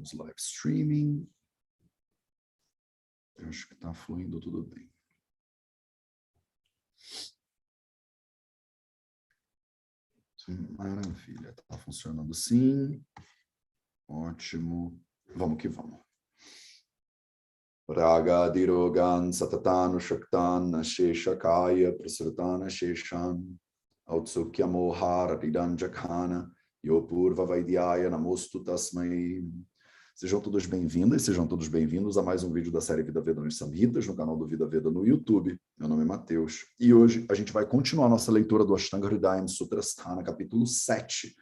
Estamos live streaming. Eu acho que está fluindo tudo bem. Maravilha, está funcionando sim. Ótimo. Vamos que vamos. Raga dirogan satatanu shaktan asheshakaya prasrutana sheshan autsukya mohara ridanjakana yopurva vaidyaya namostu tasmai. Sejam todos bem-vindas, sejam todos bem-vindos a mais um vídeo da série Vida Veda nos Samhitas, no canal do Vida Veda no YouTube. Meu nome é Matheus. E hoje a gente vai continuar nossa leitura do Ashtanga Hridayam Sutrasthana, capítulo 7.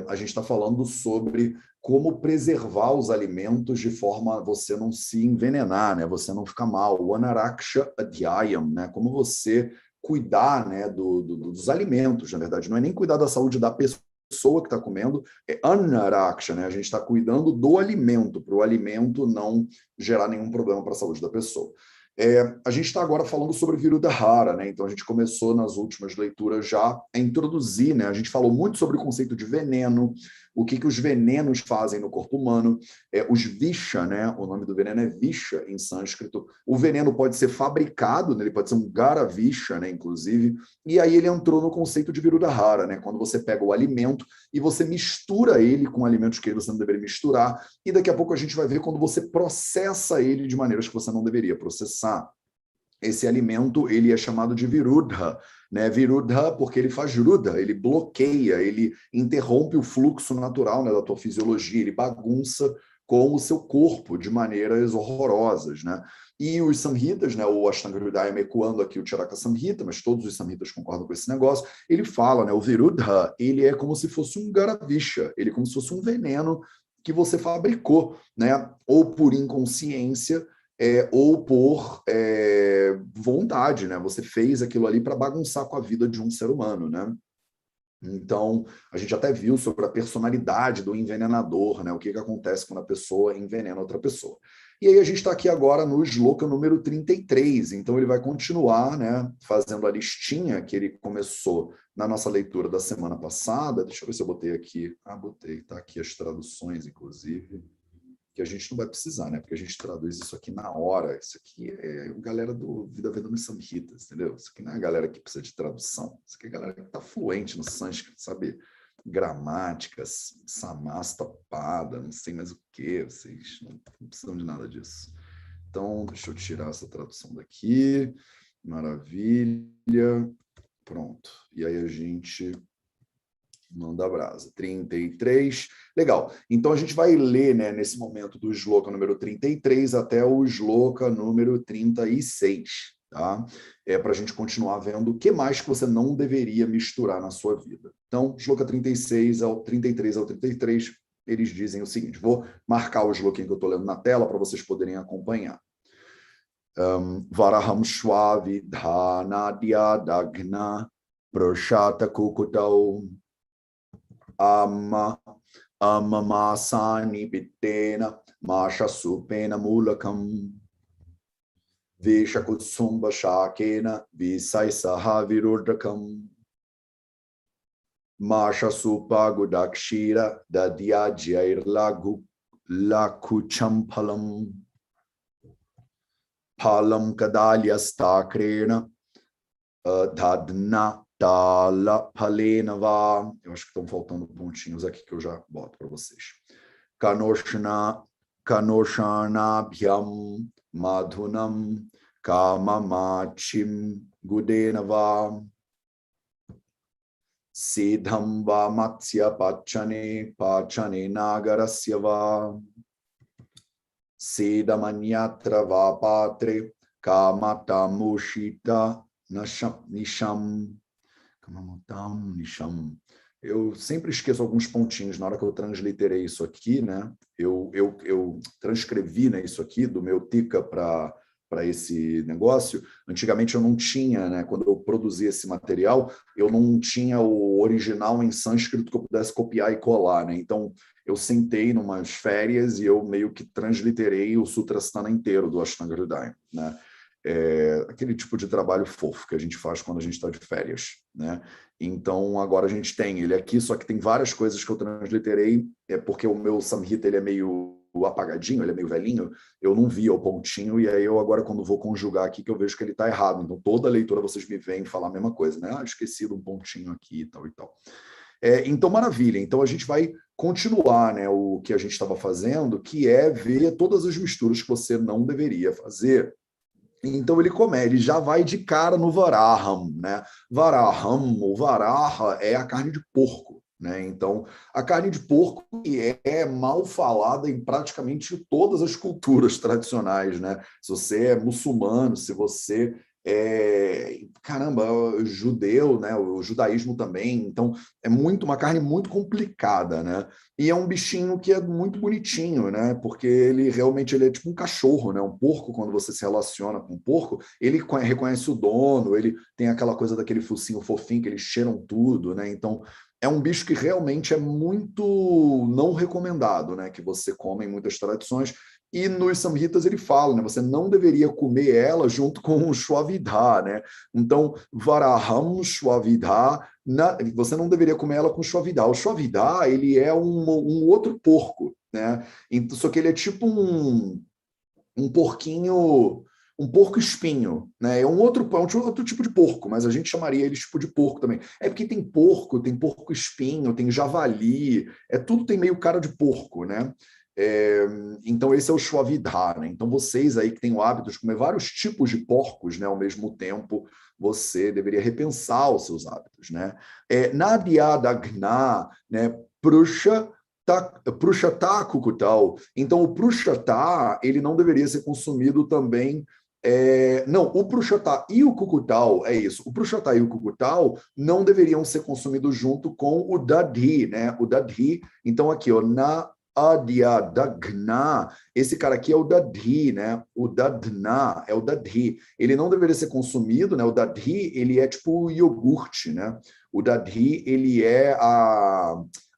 A gente está falando sobre como preservar os alimentos de forma a você não se envenenar, né? Você não ficar mal. O Anaraksha Adhyayam, né? Como você cuidar, né, dos alimentos, na verdade. Não é nem cuidar da saúde da pessoa que está comendo, é Anaraksha, né? A gente está cuidando do alimento, para o alimento não gerar nenhum problema para a saúde da pessoa. A gente está agora falando sobre Viruddhara, né? Então a gente começou nas últimas leituras já a introduzir, né? A gente falou muito sobre o conceito de veneno, o que os venenos fazem no corpo humano, os Visha, né? O nome do veneno é Visha em sânscrito. O veneno pode ser fabricado, né? Ele pode ser um Garavisha, né? Inclusive, e aí ele entrou no conceito de Viruddhara, né? Quando você pega o alimento e você mistura ele com alimentos que você não deveria misturar, e daqui a pouco a gente vai ver quando você processa ele de maneiras que você não deveria processar. Esse alimento, ele é chamado de Viruddha, né? Viruddha porque ele faz ruddha, ele bloqueia, ele interrompe o fluxo natural, né, da tua fisiologia, ele bagunça com o seu corpo de maneiras horrorosas, né? E os Samhitas, né, o Ashtanga Hridayam ecoando aqui o Charaka Samhita, mas todos os Samhitas concordam com esse negócio, ele fala, né, o Viruddha, ele é como se fosse um Garavisha, ele é como se fosse um veneno que você fabricou, né, ou por inconsciência, ou por vontade, né? Você fez aquilo ali para bagunçar com a vida de um ser humano, né? Então, a gente até viu sobre a personalidade do envenenador, né? O que acontece quando a pessoa envenena outra pessoa. E aí a gente está aqui agora no shloka número 33, então ele vai continuar, né, fazendo a listinha que ele começou na nossa leitura da semana passada. Deixa eu ver se eu botei aqui. Botei, tá aqui as traduções, inclusive, que a gente não vai precisar, né? Porque a gente traduz isso aqui na hora. Isso aqui é a galera do Vida Veda nos Samhitas, entendeu? Isso aqui não é a galera que precisa de tradução. Isso aqui é a galera que está fluente no sânscrito, sabe? Gramáticas, samasta, pada, não sei mais o que. Vocês não precisam de nada disso. Então, deixa eu tirar essa tradução daqui. Maravilha. Pronto. E aí a gente manda brasa. 33. Legal. Então a gente vai ler, né, nesse momento do shloka número 33 até o shloka número 36, tá? Para a gente continuar vendo o que mais que você não deveria misturar na sua vida. Então, shloka 36 ao 33, eles dizem o seguinte, vou marcar o shlokinho que eu estou lendo na tela para vocês poderem acompanhar. Varaham Shvavidhanadya Dagna Proshata Kukutau Amamasani Pittena Masha Supena Mulakam Vishakutsumba Shakena Visaisaha Viruddhakam Masha Supagudakshira Dadyajair Lakuchampalam Palam Kadalyastakhrena Dadna Tala Palenava. Eu acho que estão faltando pontinhos aqui que eu já boto para vocês. Kanoshanabhyam Madhunam Kamamachim Gudenava Siddham Va Matsya Pachane Nagarasya Va Siddhamanyatra Va Patre Kamatamushita Nisham. Eu sempre esqueço alguns pontinhos na hora que eu transliterei isso aqui, né? Eu transcrevi, né, isso aqui do meu Tika para esse negócio. Antigamente eu não tinha, né? Quando eu produzia esse material, eu não tinha o original em sânscrito que eu pudesse copiar e colar, né? Então eu sentei numas férias e eu meio que transliterei o Sutrasthana inteiro do Ashtanga Hridayam, né? aquele tipo de trabalho fofo que a gente faz quando a gente está de férias, né? Então, agora a gente tem ele aqui, só que tem várias coisas que eu transliterei, porque o meu Samhita ele é meio apagadinho, ele é meio velhinho, eu não via o pontinho, e aí eu agora, quando vou conjugar aqui, que eu vejo que ele está errado. Então, toda leitura vocês me veem falar a mesma coisa, né? Esqueci de um pontinho aqui e tal e tal. Então, maravilha. Então, a gente vai continuar, né, o que a gente estava fazendo, que é ver todas as misturas que você não deveria fazer. Então ele já vai de cara no varaham, né? Varaham, ou varaha, é a carne de porco, né? Então, a carne de porco é mal falada em praticamente todas as culturas tradicionais, né? Se você é muçulmano, se você caramba, judeu, né? O judaísmo também. Então, é uma carne muito complicada, né? E é um bichinho que é muito bonitinho, né? Porque ele realmente ele é tipo um cachorro, né? Um porco, quando você se relaciona com um porco, ele reconhece o dono, ele tem aquela coisa daquele focinho fofinho que eles cheiram tudo, né? Então, é um bicho que realmente é muito não recomendado, né? Que você come em muitas tradições. E nos Samhitas ele fala, né? Você não deveria comer ela junto com o Shwavidha, né? Então, Varaham Shwavidha, você não deveria comer ela com Shwavidha. O Shwavidha, ele é um outro porco, né? Então, só que ele é tipo um porquinho, um porco espinho, né? É um outro tipo de porco, mas a gente chamaria ele tipo de porco também. É porque tem porco espinho, tem javali, tudo tem meio cara de porco, né? Então esse é o Shwavidha, né? Então vocês aí que têm o hábito de comer vários tipos de porcos, né, ao mesmo tempo, você deveria repensar os seus hábitos, né? Nadyadagna, né? Prushata kukutal. Então, o prushata, ele não deveria ser consumido também. Não, o prushata e o kukutal, é isso. O prushata e o kukutal não deveriam ser consumidos junto com o dadhi, né? O dadhi. Então, aqui, ó, na Adyadagna, esse cara aqui é o Dadhi, né? O Dadna é o Dadhi. Ele não deveria ser consumido, né? O Dadhi, ele é tipo o iogurte, né? O Dadhi, ele é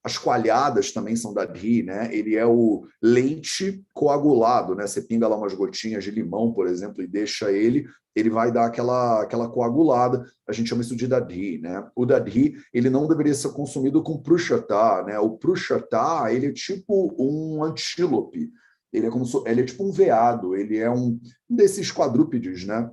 as coalhadas também são dadhi, né? Ele é o leite coagulado, né? Você pinga lá umas gotinhas de limão, por exemplo, e deixa ele vai dar aquela coagulada. A gente chama isso de dadhi, né? O dadhi, ele não deveria ser consumido com prushata, né? O prushata, ele é tipo um antílope. Ele é tipo um veado, ele é um desses quadrúpedes, né?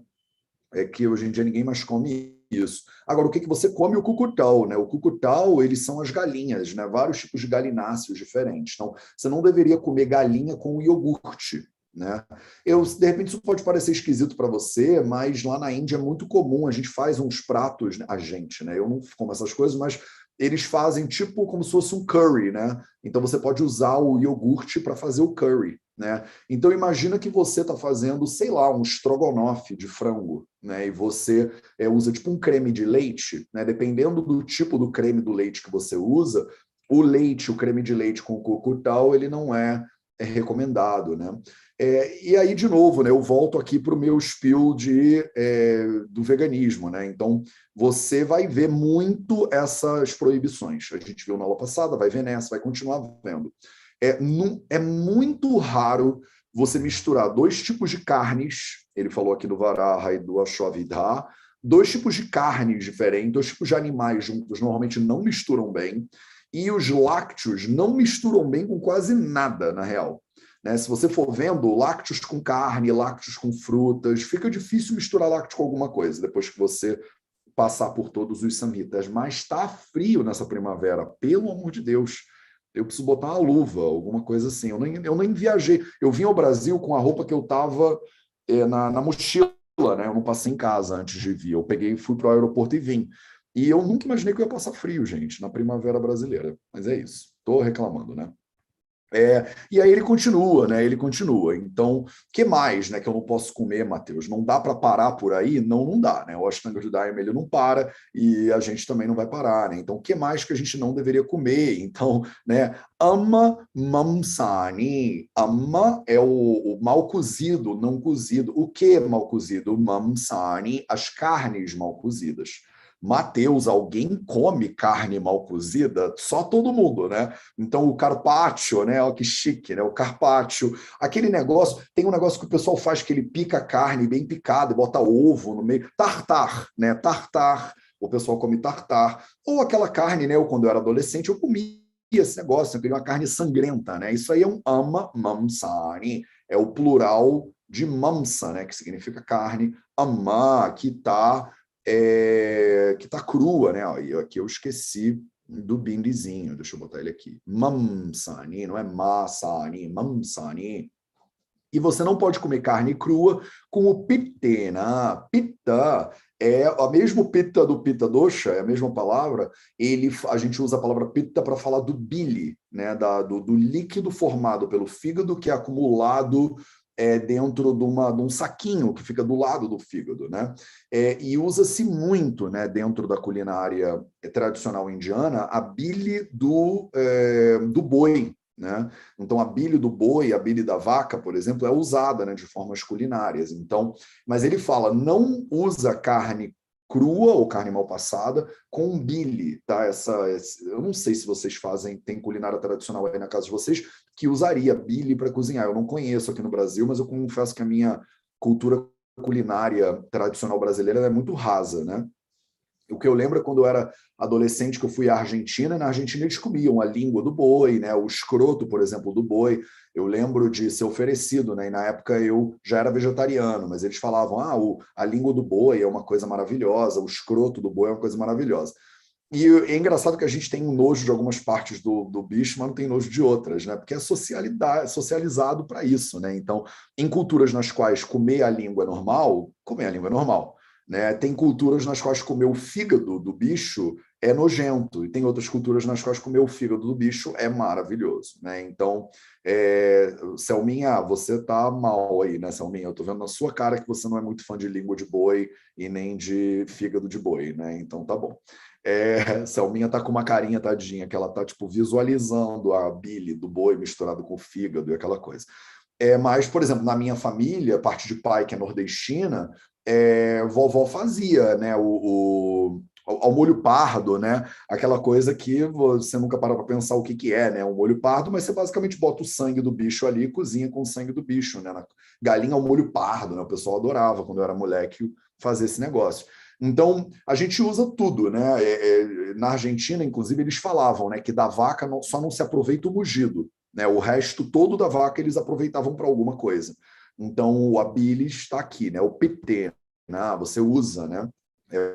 Que hoje em dia ninguém mais come isso. Agora, o que você come? O cucutal, né? O cucutal, eles são as galinhas, né? Vários tipos de galináceos diferentes. Então, você não deveria comer galinha com iogurte, né? De repente, isso pode parecer esquisito para você, mas lá na Índia é muito comum. A gente faz uns pratos, né? A gente, né? Eu não como essas coisas, mas eles fazem tipo como se fosse um curry, né? Então, você pode usar o iogurte para fazer o curry, né? Então, imagina que você está fazendo, sei lá, um estrogonofe de frango, né? E você usa tipo um creme de leite, né? Dependendo do tipo do creme do leite que você usa, o creme de leite com coco tal, ele não é recomendado, né? E aí, de novo, né, eu volto aqui para o meu spiel do veganismo, né? Então, você vai ver muito essas proibições. A gente viu na aula passada, vai ver nessa, vai continuar vendo. É muito raro você misturar dois tipos de carnes, ele falou aqui do Varaha e do Ashwagandha, dois tipos de carnes diferentes, dois tipos de animais juntos, normalmente não misturam bem, e os lácteos não misturam bem com quase nada, na real. Né? Se você for vendo lácteos com carne, lácteos com frutas, fica difícil misturar lácteos com alguma coisa, depois que você passar por todos os samhitas. Mas está frio nessa primavera, pelo amor de Deus. Eu preciso botar uma luva, alguma coisa assim. Eu nem viajei. Eu vim ao Brasil com a roupa que eu estava na mochila, né? Eu não passei em casa antes de vir. Eu peguei, fui para o aeroporto e vim. E eu nunca imaginei que eu ia passar frio, gente, na primavera brasileira. Mas é isso. Estou reclamando, né? E aí ele continua, né? Ele continua. Então, que mais, né? Que eu não posso comer, Matheus? Não dá para parar por aí? Não, não dá, né? O Ashtanga Judayam, ele não para e a gente também não vai parar, né? Então, que mais que a gente não deveria comer? Então, né? Amma mamsani. Amma é o mal cozido, não cozido. O que é mal cozido? Mamsani, as carnes mal cozidas. Mateus, alguém come carne mal cozida? Só todo mundo, né? Então o carpaccio, né? Olha que chique, né? O carpaccio, aquele negócio, tem um negócio que o pessoal faz que ele pica a carne bem picada e bota ovo no meio, tartar, né? Tartar, o pessoal come tartar, ou aquela carne, né? Eu, quando eu era adolescente, eu comia esse negócio, eu queria uma carne sangrenta, né? Isso aí é um ama mamsani, é o plural de mamsa, né? Que significa carne, ama, que tá crua, né? E aqui eu esqueci do bindizinho, deixa eu botar ele aqui. Mamsani, não é masani, mamsani. E você não pode comer carne crua com o pitena. Pitta é a mesma pitta do pitta dosha, é a mesma palavra. A gente usa a palavra pitta para falar do bile, né? Do líquido formado pelo fígado que é acumulado dentro de um saquinho que fica do lado do fígado, né? E usa-se muito, né, dentro da culinária tradicional indiana, a bile do boi, né? Então, a bile do boi, a bile da vaca, por exemplo, é usada, né, de formas culinárias. Então, mas ele fala, não usa carne crua ou carne mal passada com bile, tá? Eu não sei se vocês tem culinária tradicional aí na casa de vocês que usaria bile para cozinhar. Eu não conheço aqui no Brasil, mas eu confesso que a minha cultura culinária tradicional brasileira é muito rasa, né? O que eu lembro é quando eu era adolescente que eu fui à Argentina, e na Argentina eles comiam a língua do boi, né, o escroto, por exemplo, do boi. Eu lembro de ser oferecido, né, e na época eu já era vegetariano, mas eles falavam, a língua do boi é uma coisa maravilhosa, o escroto do boi é uma coisa maravilhosa. E é engraçado que a gente tem um nojo de algumas partes do bicho, mas não tem nojo de outras, né? Porque é socializado para isso, né? Então, em culturas nas quais comer a língua é normal, comer a língua é normal. Né? Tem culturas nas quais comer o fígado do bicho é nojento, e tem outras culturas nas quais comer o fígado do bicho é maravilhoso. Né? Então, Selminha, você tá mal aí, né, Selminha? Eu tô vendo na sua cara que você não é muito fã de língua de boi e nem de fígado de boi, né? Então tá bom. Selminha tá com uma carinha, tadinha, que ela tá tipo visualizando a bile do boi misturado com o fígado e aquela coisa. Mas, por exemplo, na minha família, parte de pai que é nordestina, vovó fazia, né, ao molho pardo, né, aquela coisa que você nunca para para pensar o que que é, né, um molho pardo, mas você basicamente bota o sangue do bicho ali e cozinha com o sangue do bicho, né, galinha ao molho pardo, né, o pessoal adorava quando eu era moleque fazer esse negócio. Então, a gente usa tudo, né? Na Argentina, inclusive, eles falavam, né, que da vaca só não se aproveita o mugido, né? O resto todo da vaca eles aproveitavam para alguma coisa. Então, o bilis está aqui, né? O PT, né? Você usa, né?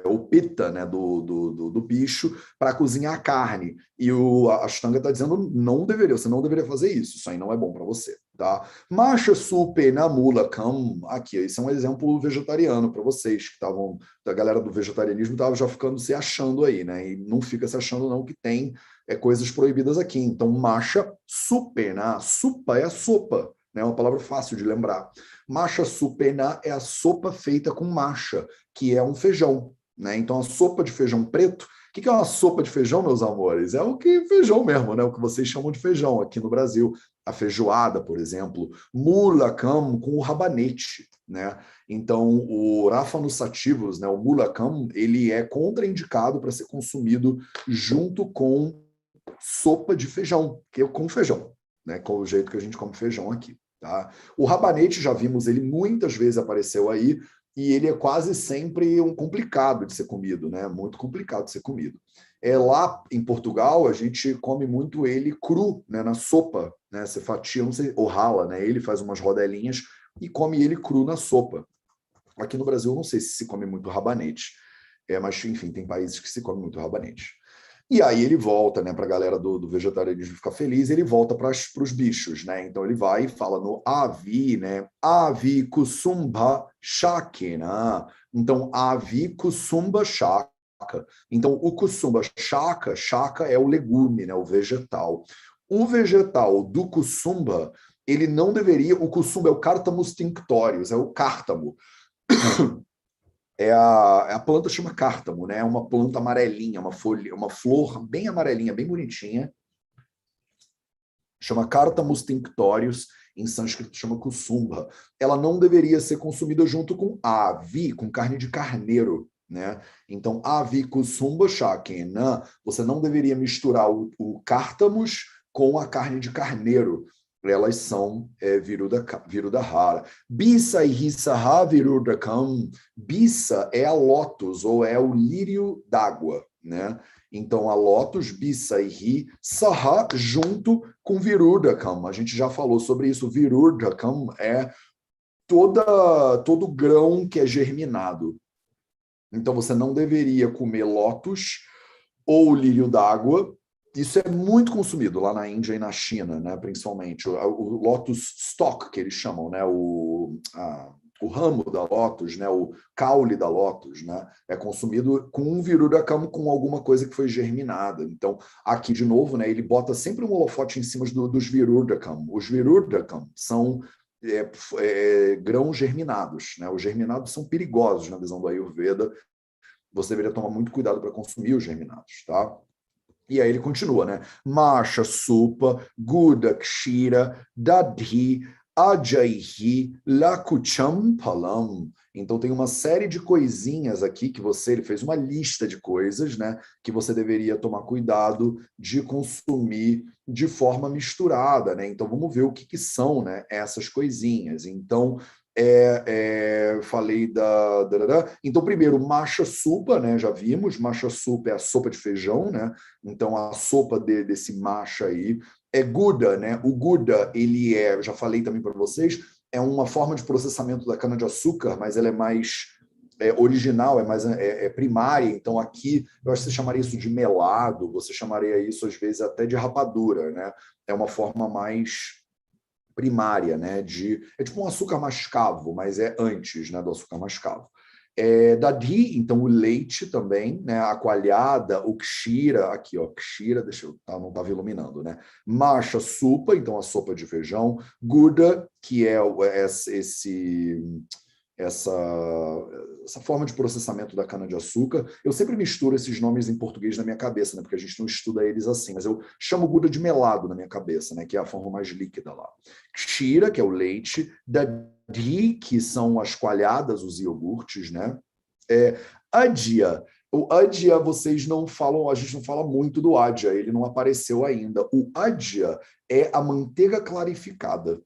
O pita, né, do bicho para cozinhar a carne. E a Ashtanga está dizendo você não deveria fazer isso aí não é bom para você. Tá? Macha supe na mula cam, aqui, isso é um exemplo vegetariano para vocês que estavam, da galera do vegetarianismo estava já ficando se achando aí, né? E não fica se achando não que tem coisas proibidas aqui. Então, macha supe, né? Supa é a sopa, né? É uma palavra fácil de lembrar. Macha supena é a sopa feita com macha, que é um feijão, né? Então, a sopa de feijão preto, o que é uma sopa de feijão, meus amores? É o que feijão mesmo, né? O que vocês chamam de feijão aqui no Brasil. A feijoada, por exemplo, mulacam com o rabanete, né? Então, o ráfanos sativos, né, o mulacam, ele é contraindicado para ser consumido junto com sopa de feijão, que é com feijão, né? Com o jeito que a gente come feijão aqui. Tá? O rabanete, já vimos ele muitas vezes, apareceu aí, e ele é quase sempre complicado de ser comido, né? Muito complicado de ser comido. Lá em Portugal, a gente come muito ele cru, né? Na sopa, né? Você fatia, não sei, ou rala, né? Ele faz umas rodelinhas e come ele cru na sopa. Aqui no Brasil, eu não sei se se come muito rabanete, mas enfim, tem países que se come muito rabanete. E aí ele volta, né, para a galera do vegetarianismo ficar feliz, ele volta para os bichos, né? Então ele vai e fala no avi, né? Avi kusumba shakena. Então avi kusumba shaka. Então o kusumba shaka é o legume, né, o vegetal. O vegetal do kusumba, ele não deveria, o kusumba é o Cártamos tinctorius, é o cártamo. A planta chama cártamo, né? É uma planta amarelinha, uma folha, uma flor bem amarelinha, bem bonitinha. Chama Cártamus tinctorius, em sânscrito chama kusumba. Ela não deveria ser consumida junto com avi, com carne de carneiro, né? Então, avikusumba shakena, você não deveria misturar o cártamos com a carne de carneiro. Elas são virudahara. Bisa e risaha virudakam. Bisa é a lótus, ou é o lírio d'água, né? Então, a lótus, bisa e ri, saha, junto com virudakam. A gente já falou sobre isso. Virudakam é todo grão que é germinado. Então, você não deveria comer lótus ou lírio d'água. Isso é muito consumido lá na Índia e na China, né, principalmente. O lotus stock, que eles chamam, né, o ramo da lótus, né, o caule da lótus, né, é consumido com um virudakam, com alguma coisa que foi germinada. Então, aqui, de novo, né, ele bota sempre um holofote em cima dos virudakam. Os virudakam são grãos germinados, né? Os germinados são perigosos na visão do Ayurveda. Você deveria tomar muito cuidado para consumir os germinados, tá? E aí ele continua, né? Masha, Supa, Guda, Kshira, Dadhi, Ajaihi, Lakucham, Palam. Então tem uma série de coisinhas aqui que ele fez uma lista de coisas, né? Que você deveria tomar cuidado de consumir de forma misturada, né? Então vamos ver o que são, né, essas coisinhas. Então falei Então, primeiro, macha supa, né? Já vimos, macha supa é a sopa de feijão, né? Então, a sopa desse macha aí é guda, né? O guda, ele já falei também para vocês, é uma forma de processamento da cana-de-açúcar, mas ela é mais original, é mais primária. Então, aqui, eu acho que você chamaria isso de melado, você chamaria isso, às vezes, até de rapadura, né? É uma forma mais primária, né? É tipo um açúcar mascavo, mas é antes, né, do açúcar mascavo. Dadhi, então o leite também, né? A coalhada, o kshira, aqui, ó, kshira, não estava iluminando, né? Masha, supa, então a sopa de feijão. Guda, que é essa forma de processamento da cana-de-açúcar. Eu sempre misturo esses nomes em português na minha cabeça, né? Porque a gente não estuda eles assim, mas eu chamo Guda de melado na minha cabeça, né? Que é a forma mais líquida lá. Kshira, que é o leite. Dadhi, que são as coalhadas, os iogurtes, né? Adya. O Adya, vocês não falam, a gente não fala muito do Adya, ele não apareceu ainda. O Adya é a manteiga clarificada.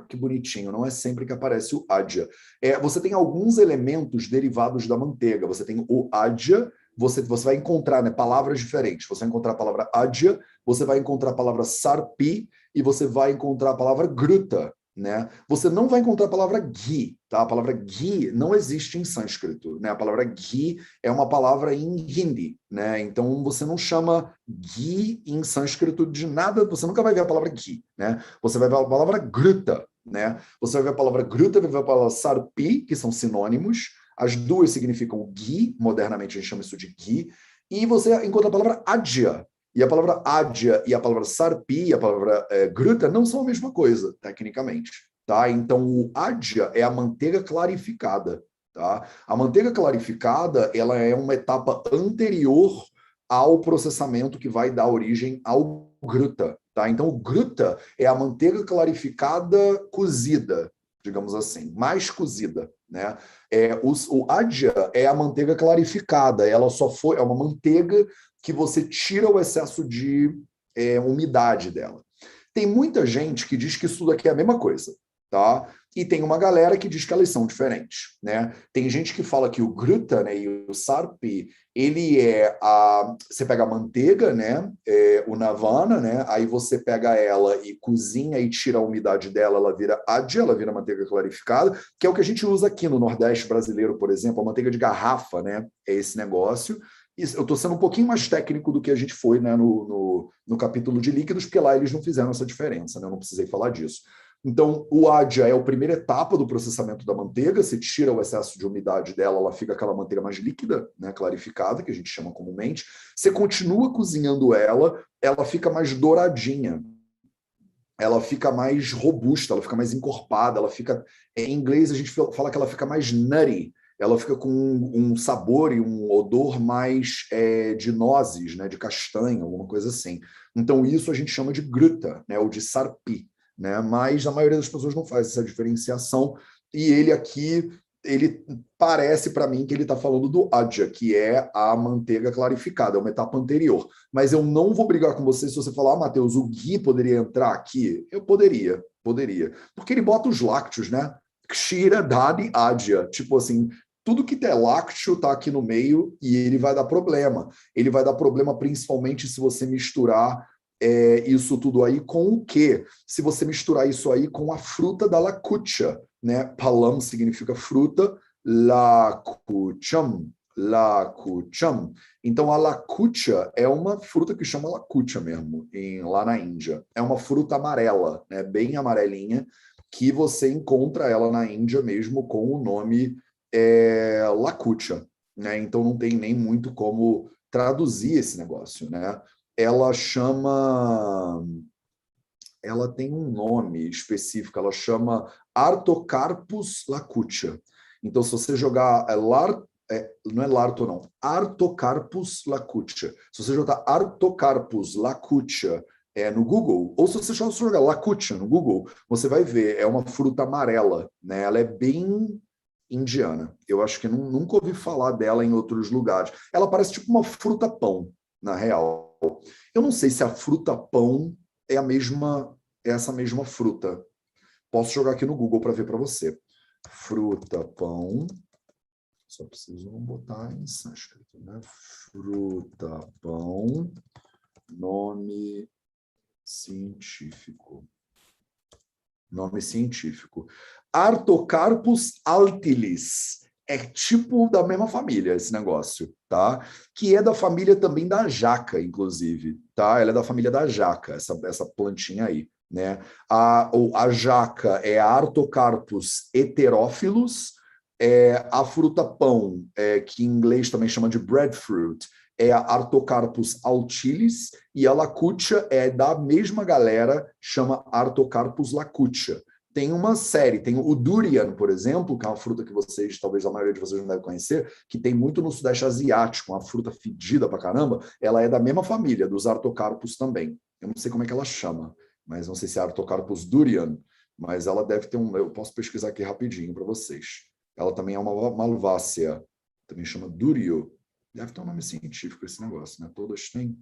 Que bonitinho, não é sempre que aparece o adya. Você tem alguns elementos derivados da manteiga. Você tem o adya, você vai encontrar, né, palavras diferentes. Você vai encontrar a palavra adya, você vai encontrar a palavra sarpi e você vai encontrar a palavra gruta, né? Você não vai encontrar a palavra ghee, tá? A palavra ghee não existe em sânscrito, né? A palavra ghee é uma palavra em hindi, né? Então você não chama ghee em sânscrito de nada, você nunca vai ver a palavra ghee, né? Você vai ver a palavra gruta, né? Você vai ver a palavra gruta, vai ver a palavra sarpi, que são sinônimos. As duas significam ghee, modernamente a gente chama isso de ghee. E você encontra a palavra adya. E a palavra adya e a palavra sarpi, a palavra gruta, não são a mesma coisa, tecnicamente. Tá? Então, o adya é a manteiga clarificada. Tá? A manteiga clarificada ela é uma etapa anterior ao processamento que vai dar origem ao gruta. Tá? Então, o gruta é a manteiga clarificada cozida, digamos assim, mais cozida. Né? O adya é a manteiga clarificada, ela é uma manteiga que você tira o excesso de umidade dela. Tem muita gente que diz que isso tudo aqui é a mesma coisa, tá? E tem uma galera que diz que elas são diferentes, né? Tem gente que fala que o gruta, né, e o sarpi, ele você pega a manteiga, né, o navana, né, aí você pega ela e cozinha e tira a umidade dela, ela vira adya, ela vira manteiga clarificada, que é o que a gente usa aqui no Nordeste brasileiro, por exemplo, a manteiga de garrafa, né, é esse negócio. Eu estou sendo um pouquinho mais técnico do que a gente foi, né, no capítulo de líquidos, porque lá eles não fizeram essa diferença, né, eu não precisei falar disso. Então, o adya é a primeira etapa do processamento da manteiga, você tira o excesso de umidade dela, ela fica aquela manteiga mais líquida, né, clarificada, que a gente chama comumente. Você continua cozinhando ela fica mais douradinha, ela fica mais robusta, ela fica mais encorpada, em inglês a gente fala que ela fica mais nutty, ela fica com um sabor e um odor mais de nozes, né, de castanha, alguma coisa assim. Então isso a gente chama de gruta, né, ou de sarpi, né, mas a maioria das pessoas não faz essa diferenciação, e ele aqui ele parece para mim que ele está falando do adja, que é a manteiga clarificada, é uma etapa anterior. Mas eu não vou brigar com você se você falar, Matheus, o ghee poderia entrar aqui? Eu poderia. Porque ele bota os lácteos, né? Kshira, dadi, adja. Tipo assim, tudo que tem lácteo está aqui no meio e ele vai dar problema. Ele vai dar problema principalmente se você misturar isso tudo aí com o quê? Se você misturar isso aí com a fruta da lakucha, né? Palam significa fruta, lakucham. Então, a lakucha é uma fruta que chama lakucha mesmo, lá na Índia. É uma fruta amarela, né? Bem amarelinha, que você encontra ela na Índia mesmo com o nome lakucha, né? Então, não tem nem muito como traduzir esse negócio, né? Ela tem um nome específico, ela chama Artocarpus lacutia. Então, se você jogar não é larto não, Artocarpus lacutia. Se você jogar Artocarpus lacutia no Google, ou se você só jogar lacutia no Google, você vai ver, é uma fruta amarela, né? Ela é bem indiana. Eu acho que nunca ouvi falar dela em outros lugares. Ela parece tipo uma fruta-pão, na real. Eu não sei se a fruta-pão é essa mesma fruta. Posso jogar aqui no Google para ver para você. Fruta-pão. Só preciso botar em sânscrito, né? Fruta-pão. Nome científico. Artocarpus altilis. É tipo da mesma família esse negócio, tá? Que é da família também da jaca, inclusive, tá? Ela é da família da jaca, essa plantinha aí, né? A jaca é a Artocarpus heterófilos, a fruta-pão, que em inglês também chama de breadfruit, é a Artocarpus altilis, e a lacutia é da mesma galera, chama Artocarpus lacutia. Tem uma série, tem o durian, por exemplo, que é uma fruta que talvez a maioria de vocês não deve conhecer, que tem muito no Sudeste Asiático, uma fruta fedida pra caramba, ela é da mesma família, dos Artocarpus também. Eu não sei como é que ela chama, mas não sei se é Artocarpus durian, mas ela deve ter eu posso pesquisar aqui rapidinho para vocês. Ela também é uma malvácea, também chama durio. Deve ter um nome científico esse negócio, né? Todas têm.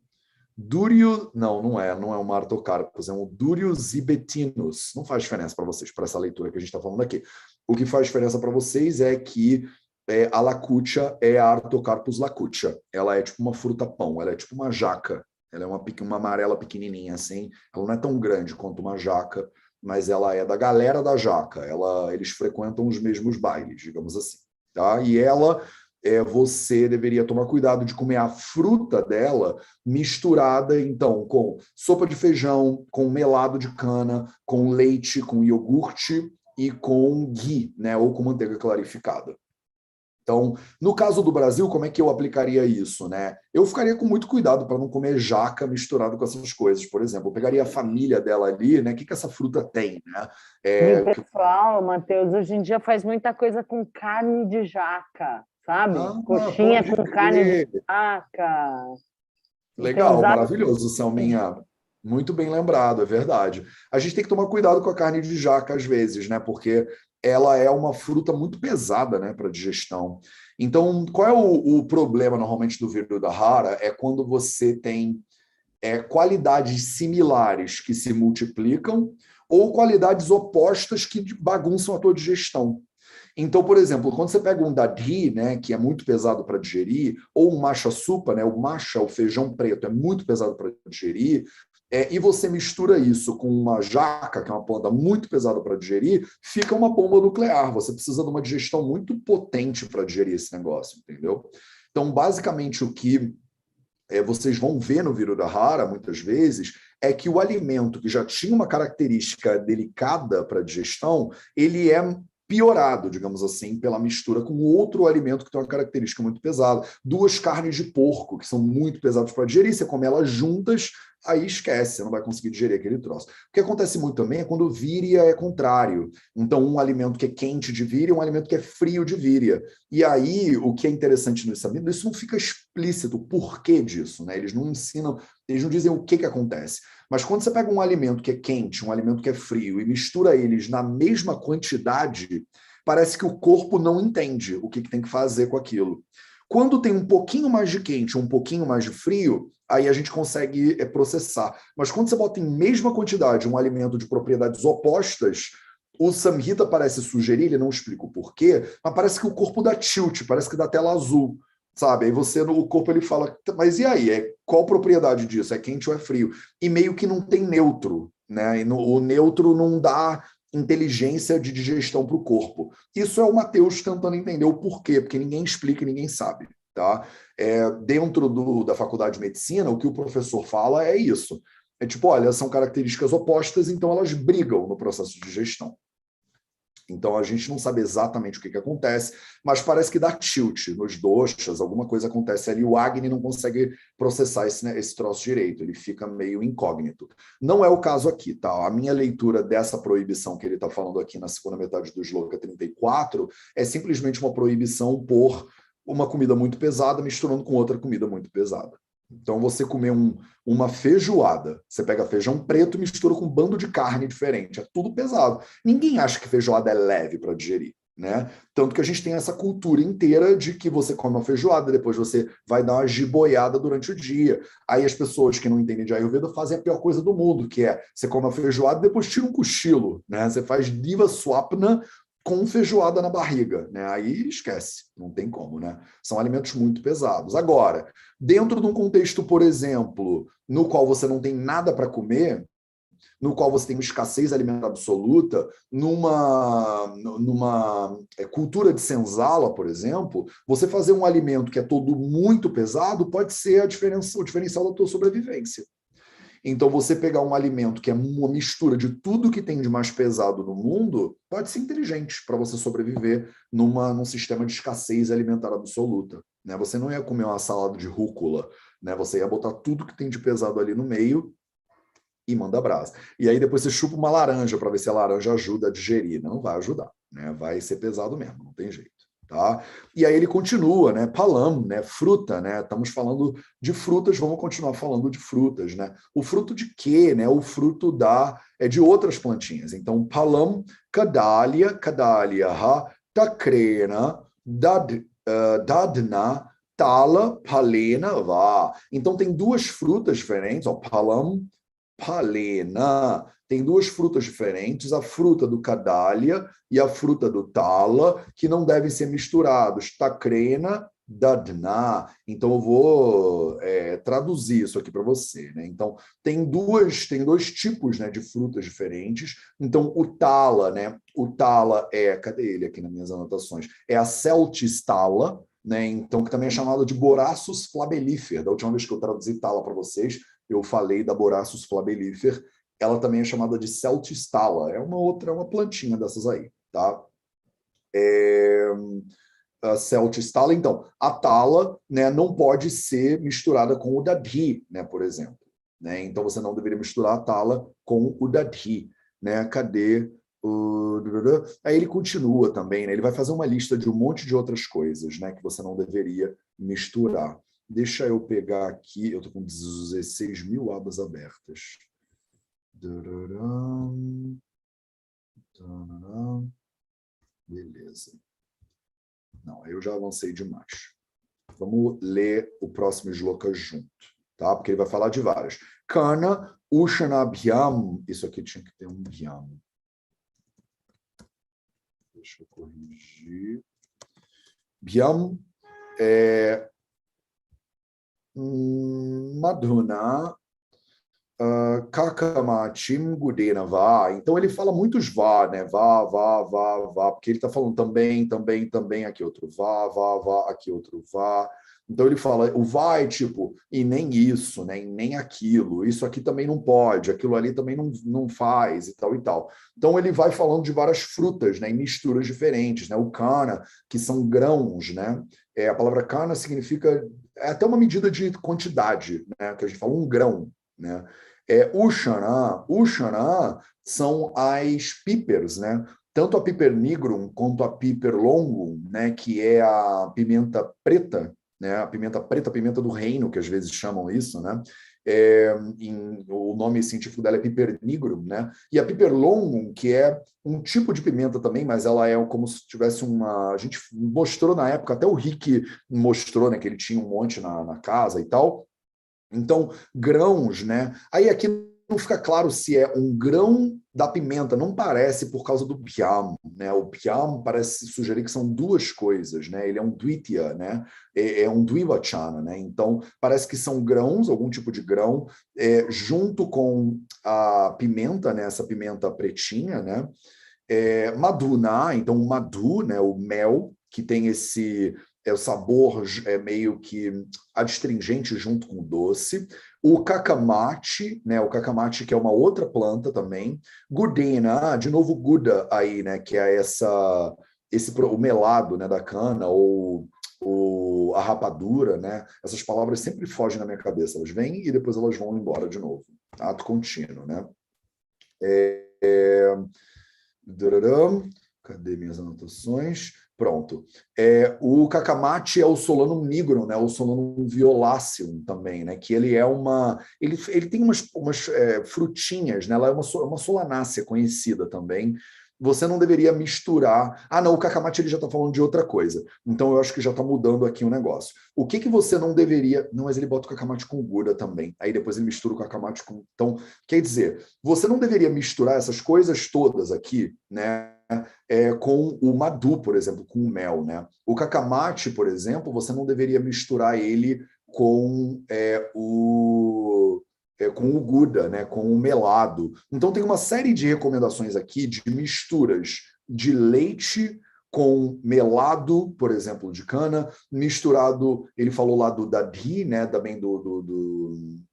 Dúrio, não é um Artocarpus, é um Dúrio zibetinus. Não faz diferença para vocês, para essa leitura que a gente está falando aqui. O que faz diferença para vocês é que a lacutia é a Artocarpus lacutia. Ela é tipo uma fruta-pão, ela é tipo uma jaca. Ela é uma amarela pequenininha assim. Ela não é tão grande quanto uma jaca, mas ela é da galera da jaca. Eles frequentam os mesmos bailes, digamos assim. Tá? E você deveria tomar cuidado de comer a fruta dela misturada, então, com sopa de feijão, com melado de cana, com leite, com iogurte e com ghee, né, ou com manteiga clarificada. Então, no caso do Brasil, como é que eu aplicaria isso, né? Eu ficaria com muito cuidado para não comer jaca misturado com essas coisas. Por exemplo, eu pegaria a família dela ali, né? O que essa fruta tem, né? E o pessoal, Matheus, hoje em dia faz muita coisa com carne de jaca, sabe? Coxinha Pode com carne crer. de jaca. Tem Legal, usado. maravilhoso, Selminha. Muito bem lembrado, é verdade. A gente tem que tomar cuidado com a carne de jaca às vezes, né? Porque ela é uma fruta muito pesada, né, para digestão. Então, qual é o problema normalmente do Viruddhara? É quando você tem qualidades similares que se multiplicam ou qualidades opostas que bagunçam a tua digestão. Então, por exemplo, quando você pega um dadhi, né, que é muito pesado para digerir, ou um macha supa, né, o macha, o feijão preto, é muito pesado para digerir, e você mistura isso com uma jaca, que é uma planta muito pesada para digerir, fica uma bomba nuclear. Você precisa de uma digestão muito potente para digerir esse negócio, entendeu? Então, basicamente, o que vocês vão ver no Viruddhara, muitas vezes, é que o alimento que já tinha uma característica delicada para a digestão, ele é piorado, digamos assim, pela mistura com outro alimento que tem uma característica muito pesada. Duas carnes de porco, que são muito pesadas para digerir, você come elas juntas, aí esquece, você não vai conseguir digerir aquele troço. O que acontece muito também é quando víria é contrário. Então, um alimento que é quente de víria é um alimento que é frio de víria. E aí, o que é interessante nisso, isso não fica explícito o porquê disso, né? Eles não ensinam, eles não dizem o que acontece. Mas quando você pega um alimento que é quente, um alimento que é frio, e mistura eles na mesma quantidade, parece que o corpo não entende o que tem que fazer com aquilo. Quando tem um pouquinho mais de quente, um pouquinho mais de frio, aí a gente consegue processar. Mas quando você bota em mesma quantidade um alimento de propriedades opostas, o Samhita parece sugerir, ele não explica o porquê, mas parece que o corpo dá tilt, parece que dá tela azul, sabe? Aí você, no corpo, ele fala, mas e aí? Qual propriedade disso? É quente ou é frio? E meio que não tem neutro, né? E o neutro não dá inteligência de digestão para o corpo. Isso é o Matheus tentando entender o porquê, porque ninguém explica e ninguém sabe. Tá? Dentro da faculdade de medicina, o que o professor fala é isso. É tipo, olha, são características opostas, então elas brigam no processo de digestão. Então, a gente não sabe exatamente o que acontece, mas parece que dá tilt nos doshas, alguma coisa acontece ali, o Agni não consegue processar esse troço direito, ele fica meio incógnito. Não é o caso aqui, tá? A minha leitura dessa proibição que ele está falando aqui na segunda metade do Shloka 34 é simplesmente uma proibição por uma comida muito pesada misturando com outra comida muito pesada. Então, você comer uma feijoada, você pega feijão preto e mistura com um bando de carne diferente, é tudo pesado. Ninguém acha que feijoada é leve para digerir, né? Tanto que a gente tem essa cultura inteira de que você come uma feijoada, depois você vai dar uma jiboiada durante o dia. Aí as pessoas que não entendem de Ayurveda fazem a pior coisa do mundo, que é você come uma feijoada e depois tira um cochilo, né? Você faz diva swapna com feijoada na barriga, né? Aí esquece, não tem como, né? São alimentos muito pesados. Agora, dentro de um contexto, por exemplo, no qual você não tem nada para comer, no qual você tem uma escassez alimentar absoluta, numa cultura de senzala, por exemplo, você fazer um alimento que é todo muito pesado pode ser o diferencial da tua sobrevivência. Então, você pegar um alimento que é uma mistura de tudo que tem de mais pesado no mundo, pode ser inteligente para você sobreviver num sistema de escassez alimentar absoluta. Né? Você não ia comer uma salada de rúcula, né? Você ia botar tudo que tem de pesado ali no meio e manda brasa. E aí depois você chupa uma laranja para ver se a laranja ajuda a digerir. Não vai ajudar, né? Vai ser pesado mesmo, não tem jeito. Tá? E aí ele continua, né? Palam, né? Fruta, né? Estamos falando de frutas, vamos continuar falando de frutas, né? O fruto de quê, né? O fruto de outras plantinhas. Então, palam, kadalia, ha, takrena, dadna, tala, palena, vá. Então tem duas frutas diferentes, ó, palam, palena. Tem duas frutas diferentes, a fruta do Kadalia e a fruta do Tala, que não devem ser misturados. Takrena, Dadna. Então, eu vou traduzir isso aqui para você. Né? Então, tem dois tipos, né, de frutas diferentes. Então, o Tala, né? O Tala cadê ele aqui nas minhas anotações? É a Celtis Tala, né? Então, que também é chamado de Borassus flabellifer. Da última vez que eu traduzi Tala para vocês, eu falei da Borassus flabellifer. Ela também é chamada de Celtis Tala. É uma plantinha dessas aí, tá? A Celtis Tala, então, a tala, né, não pode ser misturada com o dadhi, né, por exemplo. Né? Então, você não deveria misturar a tala com o dadhi. Né? Cadê? Aí ele continua também, né? Ele vai fazer uma lista de um monte de outras coisas, né, que você não deveria misturar. Deixa eu pegar aqui, eu estou com 16 mil abas abertas. Beleza. Não, eu já avancei demais. Vamos ler o próximo shloka junto, tá? Porque ele vai falar de várias. Kana Ushanabhyam. Isso aqui tinha que ter um byam. Deixa eu corrigir. Byam é Madhuna Kakamachim Gudena Vá. Então ele fala muitos vá, né? Vá, vá, vá, vá, porque ele está falando também, aqui outro vá, aqui outro vá. Então ele fala, o vá é tipo, e nem isso, né? E nem aquilo, isso aqui também não pode, aquilo ali também não faz, e tal e tal. Então ele vai falando de várias frutas, né? Em misturas diferentes, né? O kana, que são grãos, né? A palavra kana significa, é até uma medida de quantidade, né? Que a gente fala um grão, né? Ushana são as pipers, né? Tanto a piper nigrum quanto a piper longum, né? Que é a pimenta preta, né? A pimenta preta, a pimenta do reino, que às vezes chamam isso, né? O nome científico dela é Piper nigrum, né? E a Piper longum, que é um tipo de pimenta também, mas ela é como se tivesse uma... A gente mostrou na época, até o Rick mostrou, né, que ele tinha um monte na casa e tal. Então, grãos, né? Aí aqui não fica claro se é um grão da pimenta, não parece por causa do pyam, né? O pyam parece sugerir que são duas coisas, né? Ele é um dwitya, né? É um dvivachana, né? Então, parece que são grãos, algum tipo de grão, junto com a pimenta, né? Essa pimenta pretinha, né? Maduna, então o madu, né? O mel, que tem esse... o sabor meio que adstringente junto com o doce. O cacamate, né? O cacamate, que é uma outra planta também. Gudena, de novo Guda aí, né? Que é o melado, né, da cana, ou a rapadura, né? Essas palavras sempre fogem na minha cabeça. Elas vêm e depois elas vão embora de novo. Ato contínuo, né? Cadê minhas anotações? Pronto. O cacamate é o Solanum nigrum, né? O Solanum violáceum também, né? Que ele é uma... Ele tem umas frutinhas, né? Ela é uma solanácea conhecida também. Você não deveria misturar... Ah, não, o cacamate ele já está falando de outra coisa. Então, eu acho que já está mudando aqui o negócio. O que você não deveria... Não, mas ele bota o cacamate com gura também. Aí depois ele mistura o cacamate com... Então, quer dizer, você não deveria misturar essas coisas todas aqui, né? Com o madu, por exemplo, com o mel, né? O cacamate, por exemplo, você não deveria misturar ele com com o guda, né? Com o melado. Então tem uma série de recomendações aqui de misturas de leite com melado, por exemplo, de cana, misturado, ele falou lá do dadhi, né? Também do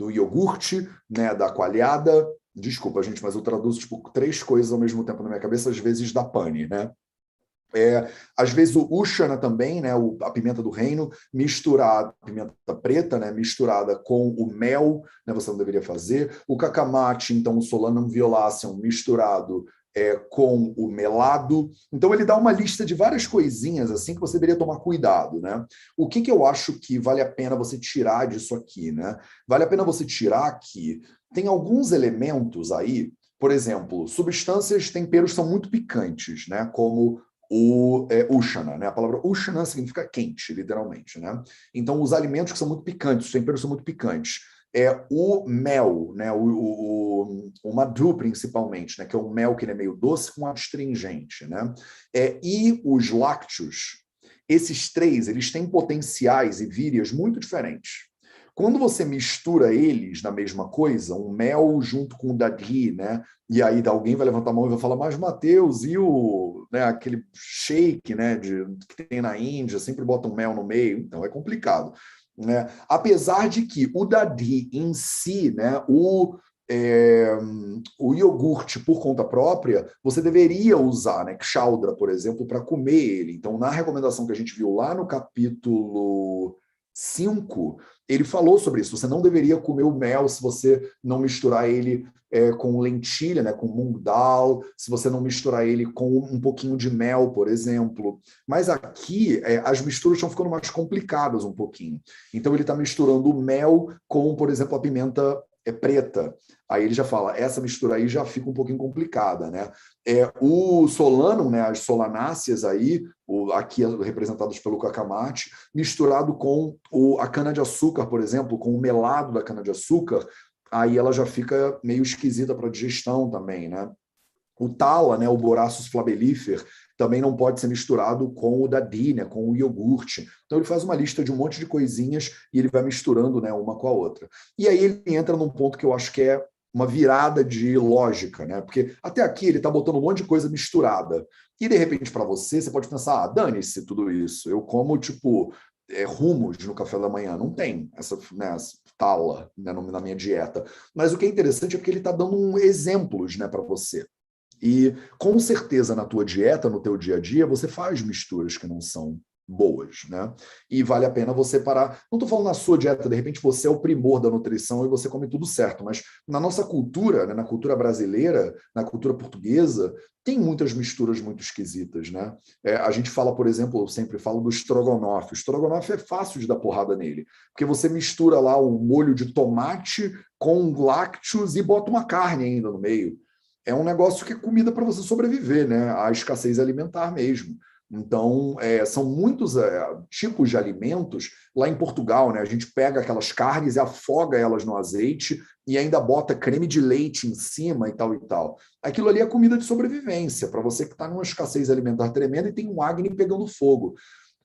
iogurte, né? Da coalhada. Desculpa, gente, mas eu traduzo tipo 3 coisas ao mesmo tempo na minha cabeça, às vezes dá pane, né? Às vezes o ushana também, né, a pimenta do reino, misturada, pimenta preta, né, misturada com o mel, né, você não deveria fazer. O cacamate, então, o Solanum violaceum, misturado com o melado. Então, ele dá uma lista de várias coisinhas assim que você deveria tomar cuidado, né? O que eu acho que vale a pena você tirar disso aqui, né? Vale a pena você tirar que tem alguns elementos aí, por exemplo, substâncias, temperos são muito picantes, né? Como o ushana, né? A palavra ushana significa quente, literalmente, né? Então, os alimentos que são muito picantes, os temperos são muito picantes. O mel, né? O madhu, principalmente, né? Que é o mel que ele é meio doce com astringente, né? E os lácteos, esses 3, eles têm potenciais e vírias muito diferentes. Quando você mistura eles na mesma coisa, um mel junto com o dadhi, né? E aí alguém vai levantar a mão e vai falar, mas Mateus, e aquele shake, né, que tem na Índia, sempre bota um mel no meio, então é complicado, né? Apesar de que o dadhi em si, né, o iogurte por conta própria, você deveria usar, né, kshaudra, por exemplo, para comer ele. Então, na recomendação que a gente viu lá no capítulo 5, ele falou sobre isso. Você não deveria comer o mel se você não misturar ele com lentilha, né, com mung dal, se você não misturar ele com um pouquinho de mel, por exemplo. Mas aqui, as misturas estão ficando mais complicadas um pouquinho. Então, ele está misturando o mel com, por exemplo, a pimenta preta. Aí ele já fala, essa mistura aí já fica um pouquinho complicada, né? O solanum, né, as solanáceas aí, aqui representados pelo cacamate, misturado com a cana-de-açúcar, por exemplo, com o melado da cana-de-açúcar, aí ela já fica meio esquisita para digestão também, né? O tala, né, o Borassus flabellifer, também não pode ser misturado com o dadhi, né, com o iogurte. Então ele faz uma lista de um monte de coisinhas e ele vai misturando, né, uma com a outra. E aí ele entra num ponto que eu acho que é uma virada de lógica, né? Porque até aqui ele está botando um monte de coisa misturada. E de repente para você pode pensar, dane-se tudo isso. Eu como, tipo, hummus no café da manhã. Não tem essa tala, né, na minha dieta. Mas o que é interessante é porque ele está dando exemplos, né, para você. E, com certeza, na tua dieta, no teu dia a dia, você faz misturas que não são boas, né? E vale a pena você parar. Não estou falando na sua dieta, de repente você é o primor da nutrição e você come tudo certo, mas na nossa cultura, né, na cultura brasileira, na cultura portuguesa, tem muitas misturas muito esquisitas, né? A gente fala, por exemplo, eu sempre falo do estrogonofe. O estrogonofe é fácil de dar porrada nele, porque você mistura lá o molho de tomate com lácteos e bota uma carne ainda no meio. É um negócio que é comida para você sobreviver, né? A escassez alimentar mesmo. Então, são muitos tipos de alimentos. Lá em Portugal, né, a gente pega aquelas carnes e afoga elas no azeite e ainda bota creme de leite em cima e tal e tal. Aquilo ali é comida de sobrevivência, para você que está numa escassez alimentar tremenda e tem um Agni pegando fogo.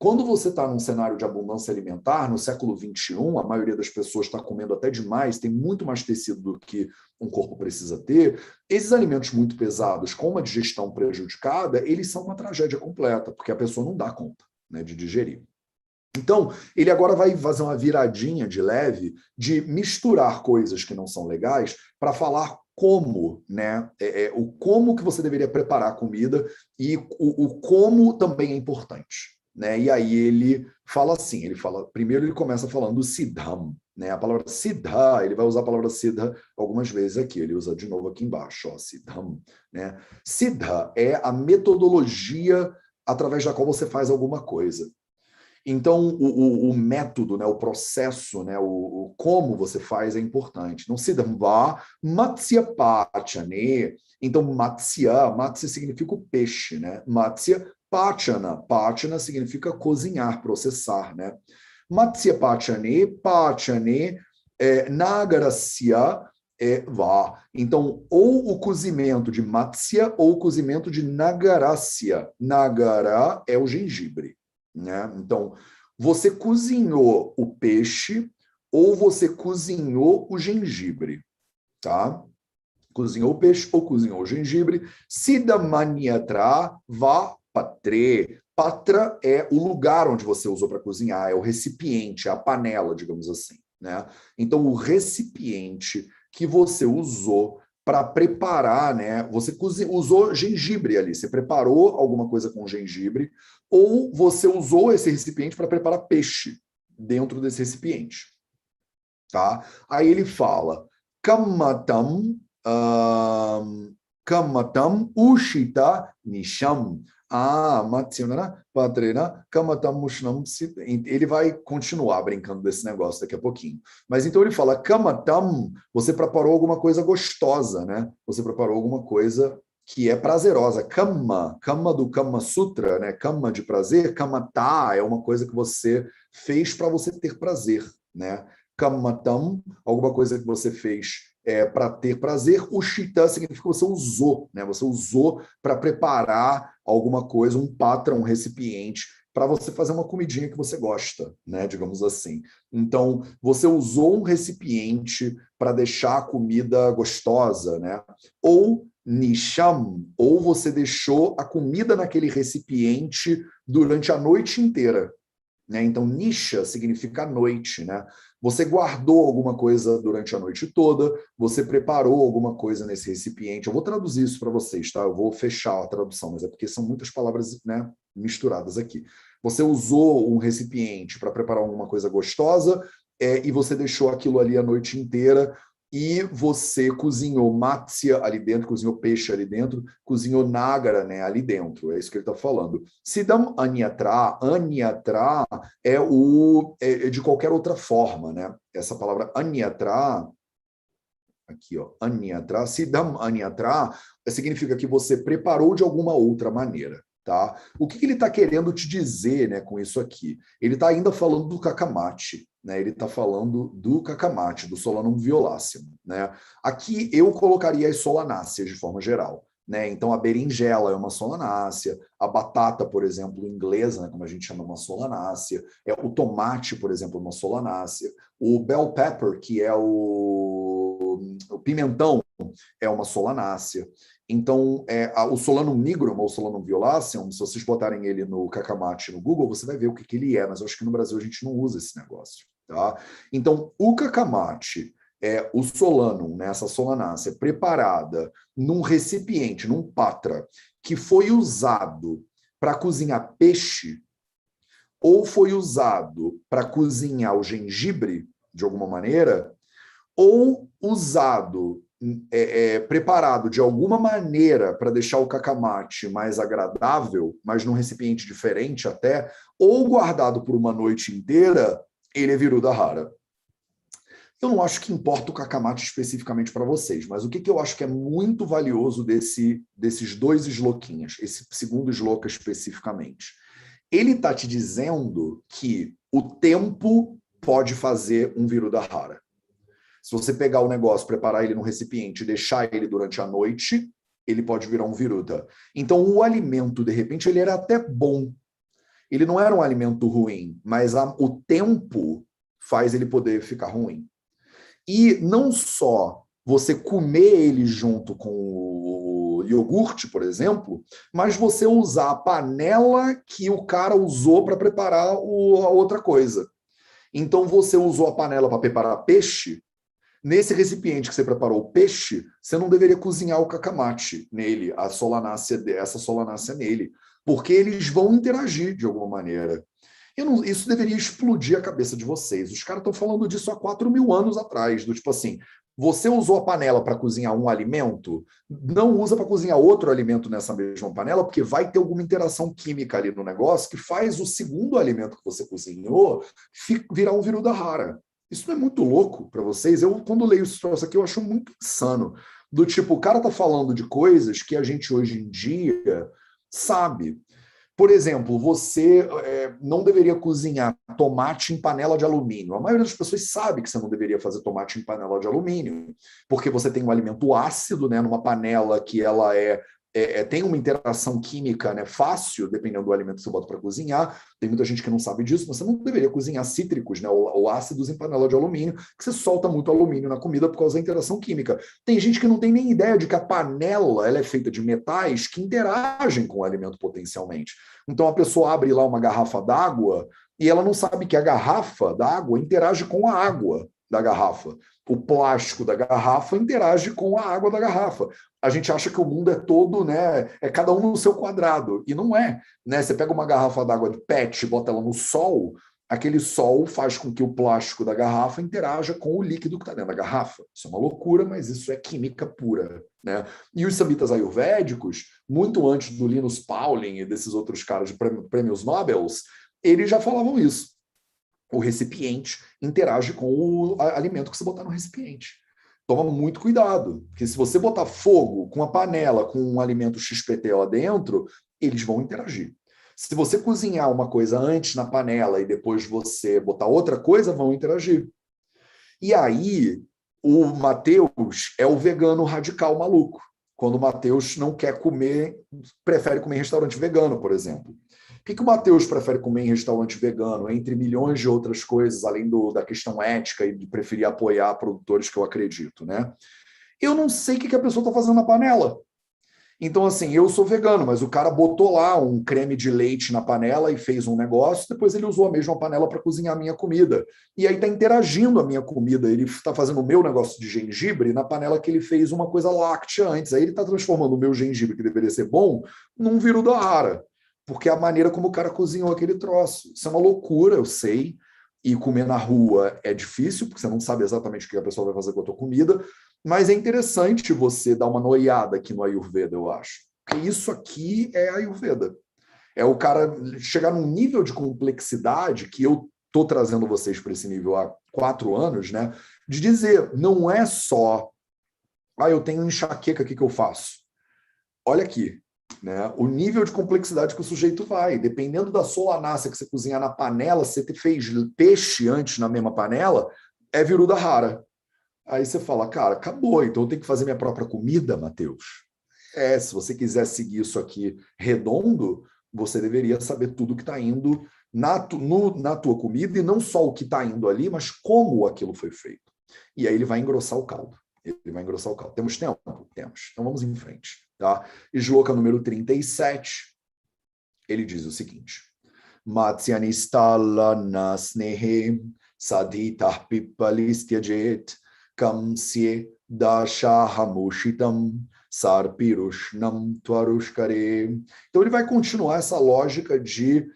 Quando você está num cenário de abundância alimentar, no século XXI, a maioria das pessoas está comendo até demais, tem muito mais tecido do que um corpo precisa ter. Esses alimentos muito pesados, com uma digestão prejudicada, eles são uma tragédia completa, porque a pessoa não dá conta, né, de digerir. Então, ele agora vai fazer uma viradinha de leve de misturar coisas que não são legais para falar como, né? O como que você deveria preparar a comida e o como também é importante. Né? E aí ele fala assim, primeiro ele começa falando do siddham, né? A palavra siddha, ele vai usar a palavra siddha algumas vezes aqui, ele usa de novo aqui embaixo, ó, siddham, né? Siddha é a metodologia através da qual você faz alguma coisa. Então, o método, né, o processo, né, o como você faz é importante. Não siddham va matsya pachane. Então, matsya significa o peixe, né? Matsya Pachana significa cozinhar, processar, né? Matsya Pachane, Nagarasya va. Então, ou o cozimento de Matsya ou o cozimento de Nagarasya. Nagara é o gengibre, né? Então, você cozinhou o peixe ou você cozinhou o gengibre, tá? Cozinhou o peixe ou cozinhou o gengibre. Siddhamanyatra va patre. Patra é o lugar onde você usou para cozinhar, é o recipiente, é a panela, digamos assim, né? Então, o recipiente que você usou para preparar, né? Você usou gengibre ali, você preparou alguma coisa com gengibre, ou você usou esse recipiente para preparar peixe dentro desse recipiente, tá? Aí ele fala, kammatam ushita nisham. Matsyana patrena kamatam mushnam. Ele vai continuar brincando desse negócio daqui a pouquinho. Mas então ele fala, kamatam, você preparou alguma coisa gostosa, né? Você preparou alguma coisa que é prazerosa. Kama do Kama Sutra, né? Kama de prazer, kamata é uma coisa que você fez para você ter prazer, né? Kamatam, alguma coisa que você fez para ter prazer. O shita significa que você usou, né? Você usou para preparar alguma coisa, um patra, um recipiente, para você fazer uma comidinha que você gosta, né? Digamos assim. Então, você usou um recipiente para deixar a comida gostosa, né? Ou nisham, ou você deixou a comida naquele recipiente durante a noite inteira. Né? Então, nisha significa noite, né? Você guardou alguma coisa durante a noite toda, você preparou alguma coisa nesse recipiente. Eu vou traduzir isso para vocês, tá? Eu vou fechar a tradução, mas é porque são muitas palavras, né, misturadas aqui. Você usou um recipiente para preparar alguma coisa gostosa e você deixou aquilo ali a noite inteira e você cozinhou matsya ali dentro, cozinhou peixe ali dentro, cozinhou nagara, né, ali dentro. É isso que ele está falando. Siddham anyatra é de qualquer outra forma, né? Essa palavra anyatra, aqui, ó, anyatra, siddham anyatra, significa que você preparou de alguma outra maneira. Tá? O que ele está querendo te dizer, né, com isso aqui? Ele está ainda falando do Kakamati, né? Ele está falando do Kakamati, do Solanum violaceo. Né? Aqui eu colocaria as solanáceas de forma geral. Né? Então a berinjela é uma solanácea, a batata, por exemplo, inglesa, né, como a gente chama, uma solanácea, o tomate, por exemplo, uma solanácea, o bell pepper, que é o pimentão, é uma solanácea. Então, o Solanum nigrum ou Solanum violaceum, se vocês botarem ele no Kakamati no Google, você vai ver o que ele é, mas eu acho que no Brasil a gente não usa esse negócio. Tá? Então, o Kakamati, o Solanum, né, essa solanácea, preparada num recipiente, num patra, que foi usado para cozinhar peixe, ou foi usado para cozinhar o gengibre, de alguma maneira, ou usado, preparado de alguma maneira para deixar o cacamate mais agradável, mas num recipiente diferente até, ou guardado por uma noite inteira, ele é viruda rara. Eu não acho que importa o cacamate especificamente para vocês, mas o que eu acho que é muito valioso desses dois sloquinhas, esse segundo sloka especificamente? Ele está te dizendo que o tempo pode fazer um viruda rara. Se você pegar o negócio, preparar ele num recipiente e deixar ele durante a noite, ele pode virar um viruta. Então, o alimento, de repente, ele era até bom. Ele não era um alimento ruim, mas o tempo faz ele poder ficar ruim. E não só você comer ele junto com o iogurte, por exemplo, mas você usar a panela que o cara usou para preparar a outra coisa. Então, você usou a panela para preparar peixe. Nesse recipiente que você preparou o peixe, você não deveria cozinhar o cacamate nele, essa solanácea nele, porque eles vão interagir de alguma maneira. Isso deveria explodir a cabeça de vocês. Os caras estão falando disso há 4.000 anos atrás, do tipo assim, você usou a panela para cozinhar um alimento, não usa para cozinhar outro alimento nessa mesma panela, porque vai ter alguma interação química ali no negócio que faz o segundo alimento que você cozinhou virar um viruda rara. Isso não é muito louco para vocês? Eu, quando leio esse troço aqui, eu acho muito insano. Do tipo, o cara tá falando de coisas que a gente hoje em dia sabe. Por exemplo, você não deveria cozinhar tomate em panela de alumínio. A maioria das pessoas sabe que você não deveria fazer tomate em panela de alumínio, porque você tem um alimento ácido, né, numa panela que ela tem uma interação química, né, fácil, dependendo do alimento que você bota para cozinhar. Tem muita gente que não sabe disso, mas você não deveria cozinhar cítricos, né, ou ácidos em panela de alumínio, que você solta muito alumínio na comida por causa da interação química. Tem gente que não tem nem ideia de que a panela ela é feita de metais que interagem com o alimento potencialmente. Então a pessoa abre lá uma garrafa d'água e ela não sabe que a garrafa d'água interage com a água da garrafa. O plástico da garrafa interage com a água da garrafa. A gente acha que o mundo é todo, né? É cada um no seu quadrado. E não é. Né? Você pega uma garrafa d'água de PET e bota ela no sol, aquele sol faz com que o plástico da garrafa interaja com o líquido que está dentro da garrafa. Isso é uma loucura, mas isso é química pura. Né? E os samhitas ayurvédicos, muito antes do Linus Pauling e desses outros caras de prêmios Nobel, eles já falavam isso. O recipiente interage com o alimento que você botar no recipiente. Toma muito cuidado, porque se você botar fogo com a panela, com um alimento XPT lá dentro, eles vão interagir. Se você cozinhar uma coisa antes na panela e depois você botar outra coisa, vão interagir. E aí, o Matheus é o vegano radical maluco. Quando o Matheus não quer comer, prefere comer em restaurante vegano, por exemplo. O que o Matheus prefere comer em restaurante vegano, entre milhões de outras coisas, além da questão ética e de preferir apoiar produtores que eu acredito, né? Eu não sei o que a pessoa está fazendo na panela. Então, assim, eu sou vegano, mas o cara botou lá um creme de leite na panela e fez um negócio, depois ele usou a mesma panela para cozinhar a minha comida. E aí está interagindo a minha comida. Ele está fazendo o meu negócio de gengibre na panela que ele fez uma coisa láctea antes. Aí ele está transformando o meu gengibre, que deveria ser bom, num viruda rara. Porque é a maneira como o cara cozinhou aquele troço. Isso é uma loucura, eu sei. E comer na rua é difícil, porque você não sabe exatamente o que a pessoa vai fazer com a tua comida. Mas é interessante você dar uma noiada aqui no Ayurveda, eu acho. Porque isso aqui é Ayurveda. É o cara chegar num nível de complexidade que eu estou trazendo vocês para esse nível há 4 anos, né? De dizer, não é só, eu tenho enxaqueca, o que eu faço? Olha aqui, né? O nível de complexidade que o sujeito vai. Dependendo da solanácea que você cozinhar na panela, se você fez peixe antes na mesma panela, é viruda rara. Aí você fala, cara, acabou, então eu tenho que fazer minha própria comida, Matheus. Se você quiser seguir isso aqui redondo, você deveria saber tudo que está indo na tua comida, e não só o que está indo ali, mas como aquilo foi feito. E aí ele vai engrossar o caldo. Temos tempo? Temos. Então vamos em frente. Tá? Shloka número 37, ele diz o seguinte: Matsyanistala snehe sadhitah pipalistyajet kamsye dashahamushitam sarpirushnam twarushkare. Então ele vai continuar essa lógica de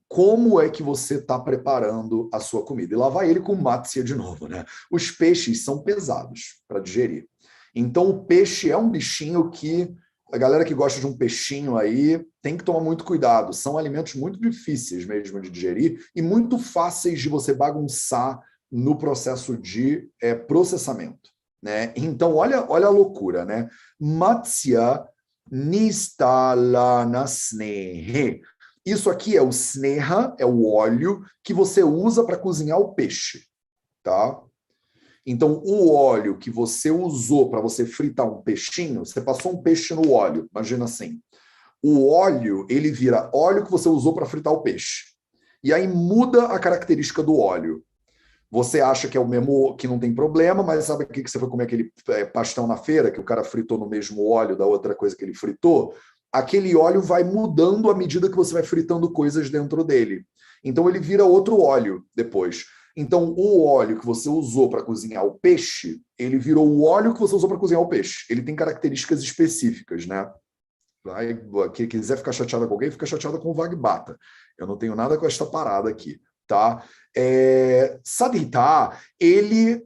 como é que você está preparando a sua comida. E lá vai ele com matzia de novo, né? Os peixes são pesados para digerir. Então, o peixe é um bichinho que a galera que gosta de um peixinho aí tem que tomar muito cuidado. São alimentos muito difíceis mesmo de digerir e muito fáceis de você bagunçar no processo de processamento, né? Então, olha a loucura, né? Matzia nistalana snehe. Isso aqui é o sneha, é o óleo que você usa para cozinhar o peixe, tá? Então, o óleo que você usou para você fritar um peixinho, você passou um peixe no óleo, imagina assim. O óleo, ele vira óleo que você usou para fritar o peixe. E aí muda a característica do óleo. Você acha que é o mesmo, que não tem problema, mas sabe o que você foi comer aquele pastel na feira, que o cara fritou no mesmo óleo da outra coisa que ele fritou? Aquele óleo vai mudando à medida que você vai fritando coisas dentro dele. Então ele vira outro óleo depois. Então o óleo que você usou para cozinhar o peixe, ele virou o óleo que você usou para cozinhar o peixe. Ele tem características específicas, né? Quem quiser ficar chateado com alguém, fica chateado com o Vagbata. Eu não tenho nada com esta parada aqui, tá? Sadhita, ele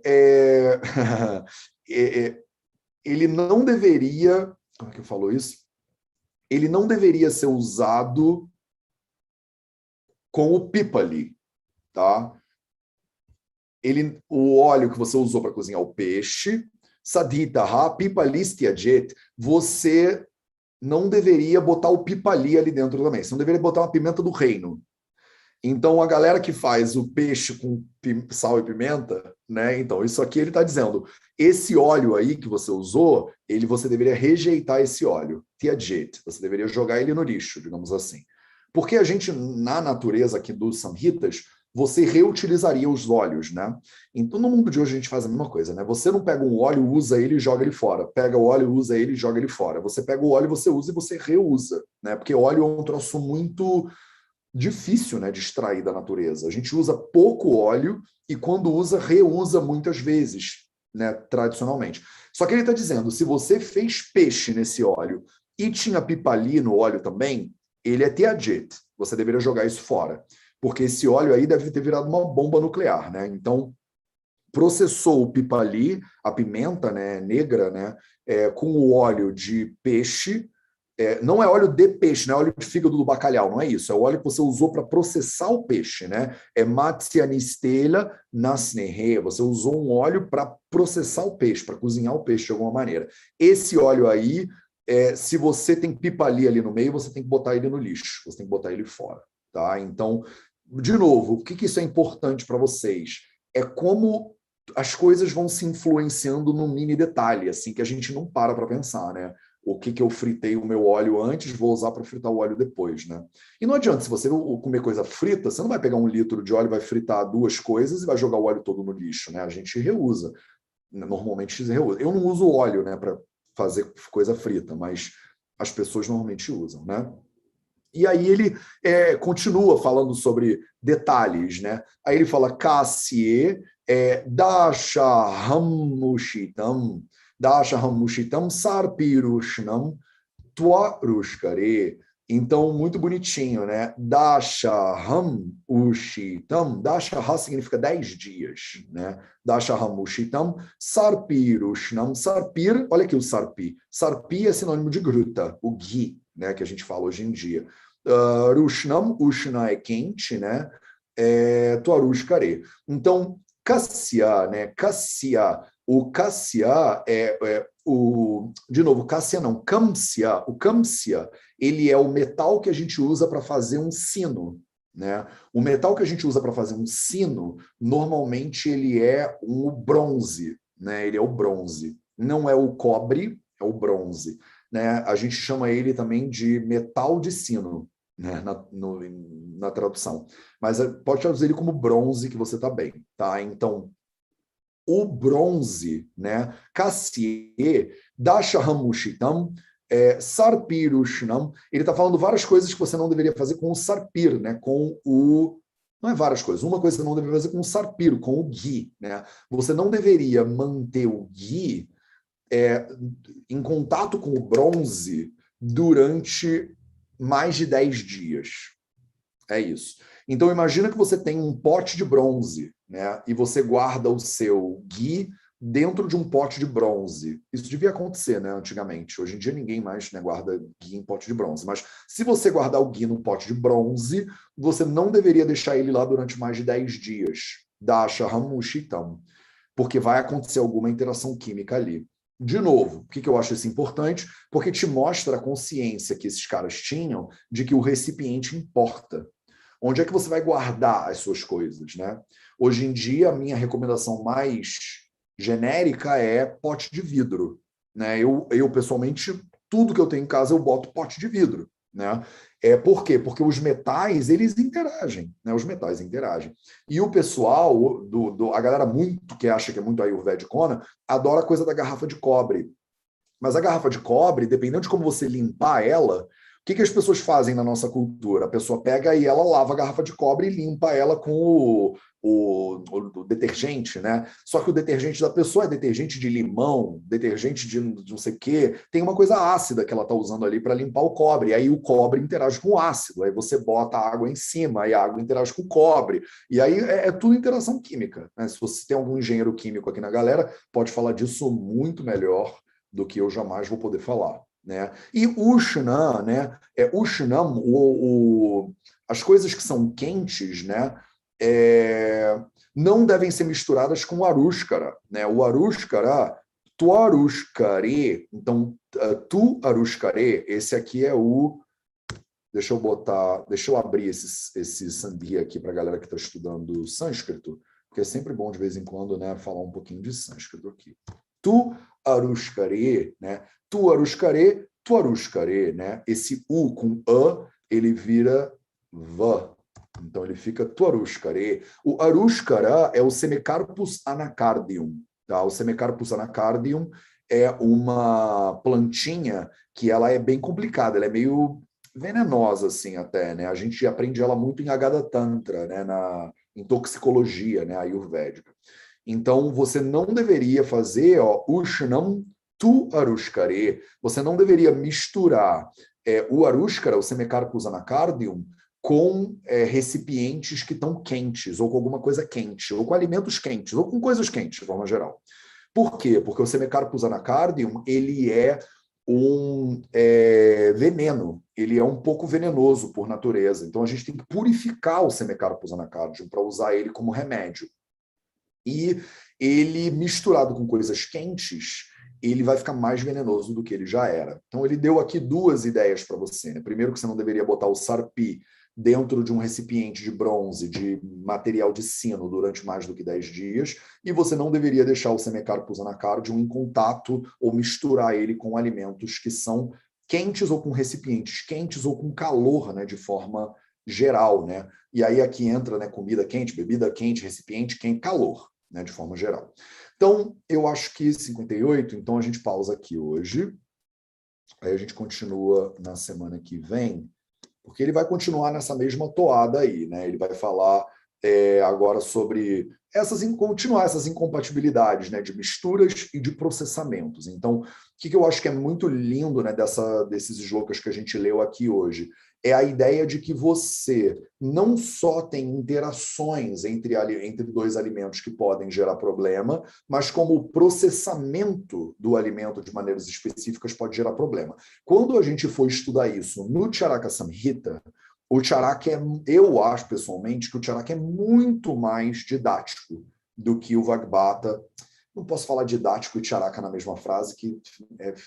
ele não deveria, como é que eu falo isso? Ele não deveria ser usado com o pipali, tá? O óleo que você usou para cozinhar o peixe, sadhita pipalistia jet, você não deveria botar o pipali ali dentro também. Você não deveria botar uma pimenta do reino. Então, a galera que faz o peixe com sal e pimenta, né? Então, isso aqui ele está dizendo, esse óleo aí que você usou, você deveria rejeitar esse óleo. Tiajet. Você deveria jogar ele no lixo, digamos assim. Porque a gente, na natureza aqui dos samhitas, você reutilizaria os óleos, né? Então, no mundo de hoje, a gente faz a mesma coisa, né? Você não pega um óleo, usa ele e joga ele fora. Pega o óleo, usa ele e joga ele fora. Você pega o óleo, você usa e você reusa, né? Porque óleo é um troço muito difícil, né, de extrair da natureza. A gente usa pouco óleo e quando usa, reusa muitas vezes, né, tradicionalmente. Só que ele está dizendo, se você fez peixe nesse óleo e tinha pipali no óleo também, ele é tiajet. Você deveria jogar isso fora. Porque esse óleo aí deve ter virado uma bomba nuclear, né? Então, processou o pipali, a pimenta, né, negra, né, com o óleo de peixe. Não é óleo de peixe, não é óleo de fígado do bacalhau, não é isso. É o óleo que você usou para processar o peixe, né? É matsianistela nasnehe. Você usou um óleo para processar o peixe, para cozinhar o peixe de alguma maneira. Esse óleo aí, se você tem pipali ali no meio, você tem que botar ele no lixo, você tem que botar ele fora, tá? Então, de novo, o que isso é importante para vocês? É como as coisas vão se influenciando no mini detalhe, assim, que a gente não para pensar, né? O que eu fritei o meu óleo antes, vou usar para fritar o óleo depois, né? E não adianta, se você comer coisa frita, você não vai pegar 1 litro de óleo, vai fritar 2 coisas e vai jogar o óleo todo no lixo, né? A gente reusa. Normalmente reusa. Eu não uso óleo, né, para fazer coisa frita, mas as pessoas normalmente usam, né? E aí ele continua falando sobre detalhes, né? Aí ele fala, Kassie, Dasha Hamushitam, Dasha Hamushitam Sarpirushnam Twarushkare. Então, muito bonitinho, né? Dasha Hamushitam, Dasha Ha significa 10 dias, né? Dasha Hamushitam Sarpirushnam. Sarpir, olha aqui o Sarpi. Sarpi é sinônimo de gruta, o ghee, né? Que a gente fala hoje em dia. Rushnam, Ushna é quente, né? Tuarushkare. Então, Kassia, né? Kassia. O Kassia de novo, Kassia não, Kamsia. O Kamsia, ele é o metal que a gente usa para fazer um sino, né? O metal que a gente usa para fazer um sino, normalmente ele é o bronze, né? Ele é o bronze. Não é o cobre, é o bronze, né? A gente chama ele também de metal de sino, né, na tradução. Mas pode traduzir ele como bronze, que você está bem, tá? Então, o bronze, né? Kassie, Dashahamushitam, Sarpirushnam, ele está falando várias coisas que você não deveria fazer com o sarpir, né? Com o... Não é várias coisas. Uma coisa que você não deveria fazer com o sarpir, com o ghee, né? Você não deveria manter o ghee em contato com o bronze durante mais de 10 dias. É isso. Então, imagina que você tem um pote de bronze, né? E você guarda o seu ghee dentro de um pote de bronze. Isso devia acontecer, né, antigamente. Hoje em dia ninguém mais, né, guarda ghee em pote de bronze. Mas se você guardar o ghee num pote de bronze, você não deveria deixar ele lá durante mais de 10 dias. Dasha Hamushitam. Porque vai acontecer alguma interação química ali. De novo, por que eu acho isso importante? Porque te mostra a consciência que esses caras tinham de que o recipiente importa. Onde é que você vai guardar as suas coisas, né? Hoje em dia, a minha recomendação mais genérica é pote de vidro, né? Eu pessoalmente, tudo que eu tenho em casa, eu boto pote de vidro, né? Por quê? Porque os metais, eles interagem, né? Os metais interagem. E o pessoal, a galera muito que acha que é muito ayurvedicona, adora a coisa da garrafa de cobre. Mas a garrafa de cobre, dependendo de como você limpar ela, o que as pessoas fazem na nossa cultura? A pessoa pega e ela lava a garrafa de cobre e limpa ela com o detergente, né? Só que o detergente da pessoa é detergente de limão, detergente de não sei o quê. Tem uma coisa ácida que ela está usando ali para limpar o cobre. E aí o cobre interage com o ácido. Aí você bota a água em cima, e a água interage com o cobre. E aí é tudo interação química, né? Se você tem algum engenheiro químico aqui na galera, pode falar disso muito melhor do que eu jamais vou poder falar, né? E Ushna, né? Ushnam, as coisas que são quentes, né? Não devem ser misturadas com o Arushkara, né? O Arushkara, tu Arushkare, então tu Arushkare, esse aqui é o. Deixa eu abrir esse sandhi aqui para a galera que está estudando sânscrito, porque é sempre bom de vez em quando, né, falar um pouquinho de sânscrito aqui. Tu Arushkare, né? Tu Arushkare, né? Esse U com A, ele vira Va. Então ele fica Tu Arushkare. O Arushkara é o Semecarpus anacardium. Tá? O Semecarpus anacardium é uma plantinha que ela é bem complicada, ela é meio venenosa, assim, até, né? A gente aprende ela muito em Agada Tantra, né? Em toxicologia, né? Ayurvédica. Então, você não deveria fazer Ushnam tu Arushkare. Você não deveria misturar o Arushkara, o Semecarpus anacardium, com recipientes que estão quentes, ou com alguma coisa quente, ou com alimentos quentes, ou com coisas quentes, de forma geral. Por quê? Porque o Semecarpus anacardium, ele é um veneno, ele é um pouco venenoso por natureza. Então, a gente tem que purificar o Semecarpus anacardium para usar ele como remédio. E ele, misturado com coisas quentes, ele vai ficar mais venenoso do que ele já era. Então, ele deu aqui 2 ideias para você, né? Primeiro, que você não deveria botar o sarpi dentro de um recipiente de bronze, de material de sino, durante mais do que 10 dias, e você não deveria deixar o Semecarpus anacardium em contato ou misturar ele com alimentos que são quentes ou com recipientes quentes ou com calor, né, de forma geral, né? E aí aqui entra, né, comida quente, bebida quente, recipiente quente, calor, né, de forma geral. Então, eu acho que 58, então a gente pausa aqui hoje, aí a gente continua na semana que vem, porque ele vai continuar nessa mesma toada aí, né? Ele vai falar agora sobre continuar essas incompatibilidades, né, de misturas e de processamentos. Então, o que eu acho que é muito lindo, né, desses slokas que a gente leu aqui hoje, é a ideia de que você não só tem interações entre 2 alimentos que podem gerar problema, mas como o processamento do alimento de maneiras específicas pode gerar problema. Quando a gente for estudar isso no Charaka Samhita, o Charaka eu acho pessoalmente que o Charaka é muito mais didático do que o Vagbata. Não posso falar didático e Charaka na mesma frase, que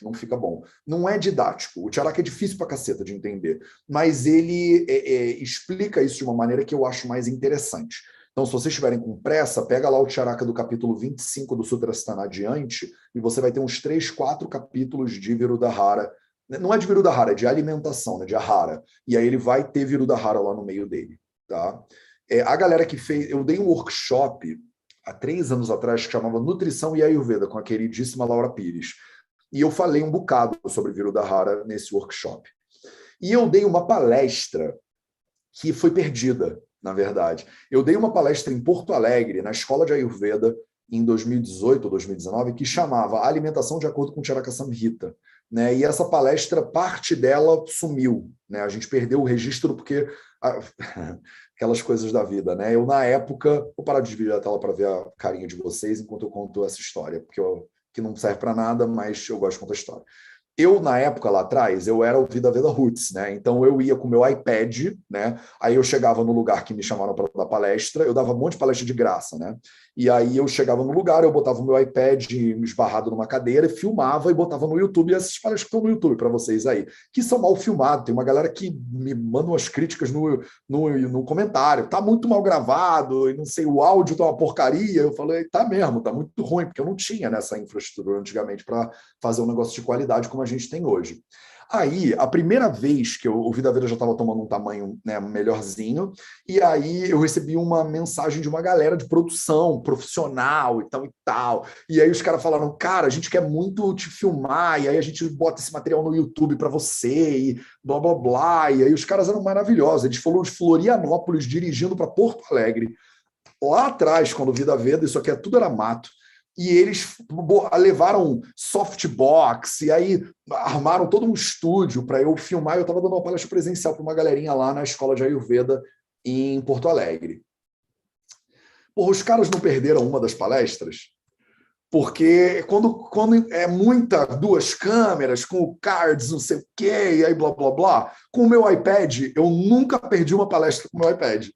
não fica bom. Não é didático. O Charaka é difícil pra caceta de entender, mas ele explica isso de uma maneira que eu acho mais interessante. Então, se vocês estiverem com pressa, pega lá o Charaka do capítulo 25 do Sutrasthana adiante, e você vai ter uns 3, 4 capítulos de Virudhara. Não é de Virudhara, é de alimentação, né, de Ahara. E aí ele vai ter Virudhara lá no meio dele. Tá? A galera que fez... Eu dei um workshop há 3 anos atrás, que chamava Nutrição e Ayurveda, com a queridíssima Laura Pires. E eu falei um bocado sobre Virudhara nesse workshop. E eu dei uma palestra que foi perdida, na verdade. Eu dei uma palestra em Porto Alegre, na Escola de Ayurveda, em 2018 ou 2019, que chamava Alimentação de Acordo com Charaka Samhita. Né? E essa palestra, parte dela sumiu. Né? A gente perdeu o registro porque aquelas coisas da vida, né? Eu, na época, vou parar de dividir a tela para ver a carinha de vocês enquanto eu conto essa história, que não serve para nada, mas eu gosto de contar história. Eu, na época, lá atrás, eu era o Vida Veda Roots, né? Então, eu ia com o meu iPad, né? Aí eu chegava no lugar que me chamaram para dar palestra, eu dava um monte de palestra de graça, né? E aí eu chegava no lugar, eu botava o meu iPad esbarrado numa cadeira, filmava e botava no YouTube, e essas palestras que estão no YouTube para vocês aí, que são mal filmadas. Tem uma galera que me manda umas críticas no comentário, tá muito mal gravado, e não sei, o áudio tá uma porcaria. Eu falei, tá mesmo, tá muito ruim, porque eu não tinha nessa infraestrutura antigamente para fazer um negócio de qualidade como a gente tem hoje. Aí, a primeira vez que o Vida Veda já estava tomando um tamanho, né, melhorzinho, e aí eu recebi uma mensagem de uma galera de produção, profissional e tal e tal. E aí os caras falaram, cara, a gente quer muito te filmar, e aí a gente bota esse material no YouTube para você, e blá, blá, blá. E aí os caras eram maravilhosos. Eles foram de Florianópolis dirigindo para Porto Alegre. Lá atrás, quando o Vida Veda, isso aqui tudo era mato. E eles levaram softbox, e aí armaram todo um estúdio para eu filmar. Eu estava dando uma palestra presencial para uma galerinha lá na escola de Ayurveda em Porto Alegre. Porra, os caras não perderam uma das palestras, porque quando é duas câmeras, com cards, não sei o quê, e aí blá, blá, blá, com o meu iPad, eu nunca perdi uma palestra com o meu iPad.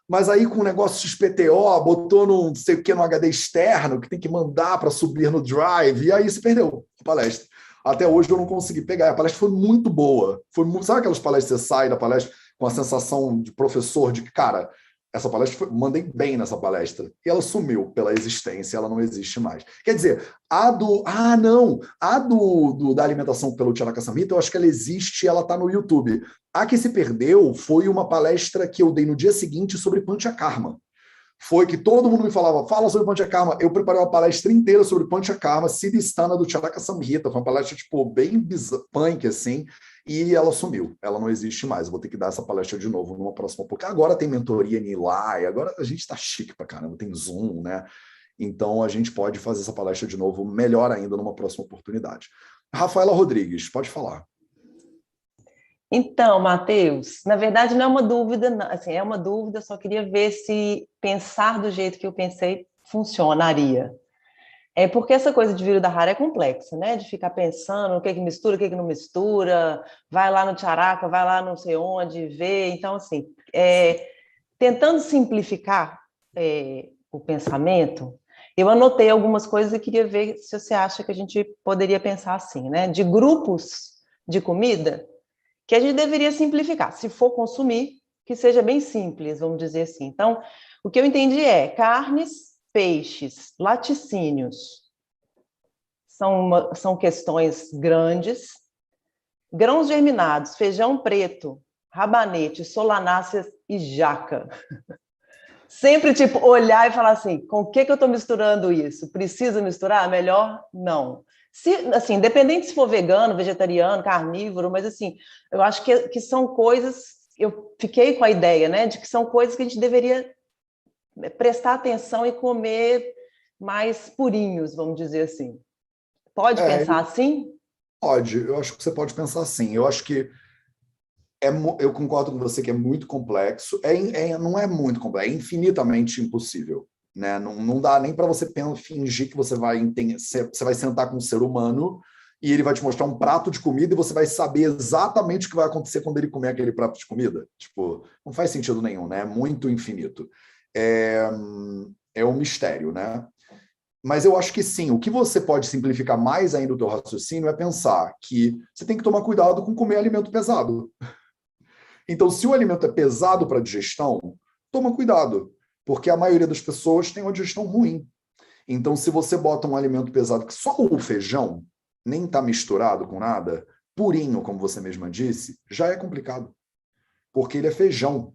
Mas aí com o negócio XPTO, botou no não sei o que, no HD externo, que tem que mandar para subir no Drive, e aí se perdeu a palestra. Até hoje eu não consegui pegar. A palestra foi muito boa. Sabe aquelas palestras que você sai da palestra com a sensação de professor, de que, cara, essa palestra, mandei bem nessa palestra. E ela sumiu pela existência, ela não existe mais. Quer dizer, da alimentação pelo Charaka Samhita, eu acho que ela existe, ela está no YouTube. A que se perdeu foi uma palestra que eu dei no dia seguinte sobre Panchakarma. Foi que todo mundo me falava, fala sobre Panchakarma. Eu preparei uma palestra inteira sobre Panchakarma, Siddhistana do Charaka Samhita. Foi uma palestra, tipo, bem punk, assim, e ela sumiu. Ela não existe mais. Eu vou ter que dar essa palestra de novo numa próxima, porque agora tem mentoria em Nilai, agora a gente tá chique pra caramba, tem Zoom, né? Então a gente pode fazer essa palestra de novo, melhor ainda, numa próxima oportunidade. Rafaela Rodrigues, pode falar. Então, Matheus, na verdade não é uma dúvida, assim, é uma dúvida, só queria ver se pensar do jeito que eu pensei funcionaria. É porque essa coisa de Viruddhara é complexa, né? De ficar pensando o que mistura, o que não mistura, vai lá no Charaka, vai lá não sei onde, vê. Então, assim, tentando simplificar o pensamento, eu anotei algumas coisas e queria ver se você acha que a gente poderia pensar assim, né? De grupos de comida, que a gente deveria simplificar. Se for consumir, que seja bem simples, vamos dizer assim. Então, o que eu entendi é carnes, peixes, laticínios, são questões grandes. Grãos germinados, feijão preto, rabanete, solanáceas e jaca. Sempre, tipo, olhar e falar assim, com o que eu estou misturando isso? Precisa misturar? Melhor não. Se, assim, independente se for vegano, vegetariano, carnívoro, mas assim, eu acho que são coisas, eu fiquei com a ideia, né, de que são coisas que a gente deveria prestar atenção e comer mais purinhos, vamos dizer assim. Pode pensar assim? Pode, eu acho que você pode pensar assim. Eu acho que eu concordo com você que é muito complexo. Não é muito complexo, é infinitamente impossível. Né? Não dá nem para você fingir que você vai sentar com um ser humano e ele vai te mostrar um prato de comida e você vai saber exatamente o que vai acontecer quando ele comer aquele prato de comida. Tipo, não faz sentido nenhum, né? É muito infinito. É um mistério, né? Mas eu acho que sim, o que você pode simplificar mais ainda o teu raciocínio é pensar que você tem que tomar cuidado com comer alimento pesado. Então, se o alimento é pesado para digestão, toma cuidado, porque a maioria das pessoas tem uma digestão ruim. Então, se você bota um alimento pesado, que só o feijão nem está misturado com nada, purinho, como você mesma disse, já é complicado, porque ele é feijão.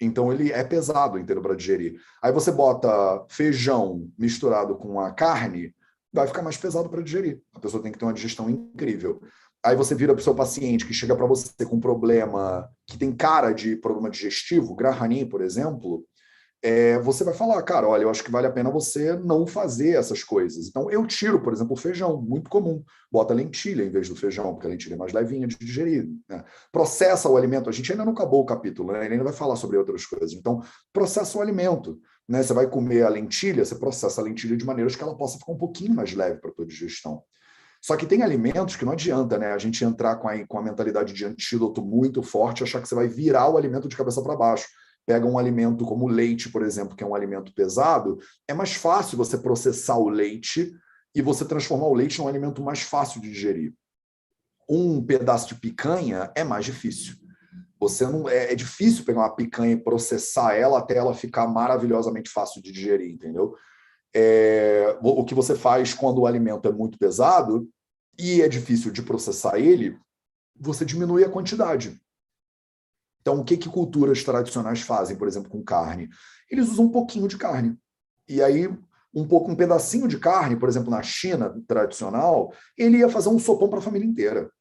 Então, ele é pesado inteiro para digerir. Aí você bota feijão misturado com a carne, vai ficar mais pesado para digerir. A pessoa tem que ter uma digestão incrível. Aí você vira para o seu paciente que chega para você com um problema, que tem cara de problema digestivo, Grahani, por exemplo, você vai falar, cara, olha, eu acho que vale a pena você não fazer essas coisas. Então, eu tiro, por exemplo, o feijão, muito comum. Bota lentilha em vez do feijão, porque a lentilha é mais levinha de digerir, né? Processa o alimento. A gente ainda não acabou o capítulo, né? Ele ainda vai falar sobre outras coisas. Então, processa o alimento, né? Você vai comer a lentilha, você processa a lentilha de maneiras que ela possa ficar um pouquinho mais leve para a tua digestão. Só que tem alimentos que não adianta, né? A gente entrar com a mentalidade de antídoto muito forte, achar que você vai virar o alimento de cabeça para baixo. Pega um alimento como o leite, por exemplo, que é um alimento pesado, é mais fácil você processar o leite e você transformar o leite num alimento mais fácil de digerir. Um pedaço de picanha é mais difícil. Você não é difícil pegar uma picanha e processar ela até ela ficar maravilhosamente fácil de digerir, entendeu? O que você faz quando o alimento é muito pesado e é difícil de processar ele, você diminui a quantidade. Então, o que culturas tradicionais fazem, por exemplo, com carne? Eles usam um pouquinho de carne. E aí, um pedacinho de carne, por exemplo, na China tradicional, ele ia fazer um sopão para a família inteira.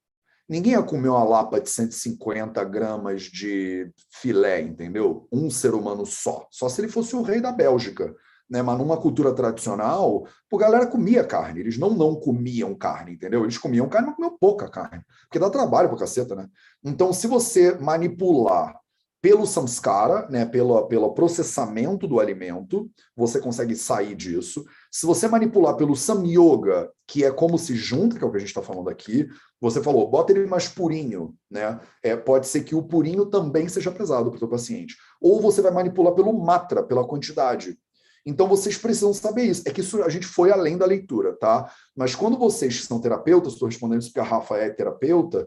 Ninguém ia comer uma lapa de 150 gramas de filé, entendeu? Um ser humano só. Só se ele fosse o rei da Bélgica. Né? Mas numa cultura tradicional, a galera comia carne. Eles não comiam carne, entendeu? Eles comiam carne, mas comiam pouca carne. Porque dá trabalho pra caceta, né? Então, se você manipular pelo samskara, né, pelo processamento do alimento, você consegue sair disso. Se você manipular pelo samyoga, que é como se junta, que é o que a gente está falando aqui, você falou, bota ele mais purinho, né? Pode ser que o purinho também seja pesado para o seu paciente. Ou você vai manipular pelo matra, pela quantidade. Então, vocês precisam saber isso. É que isso a gente foi além da leitura, tá? Mas quando vocês são terapeutas, estou respondendo isso porque a Rafa é terapeuta,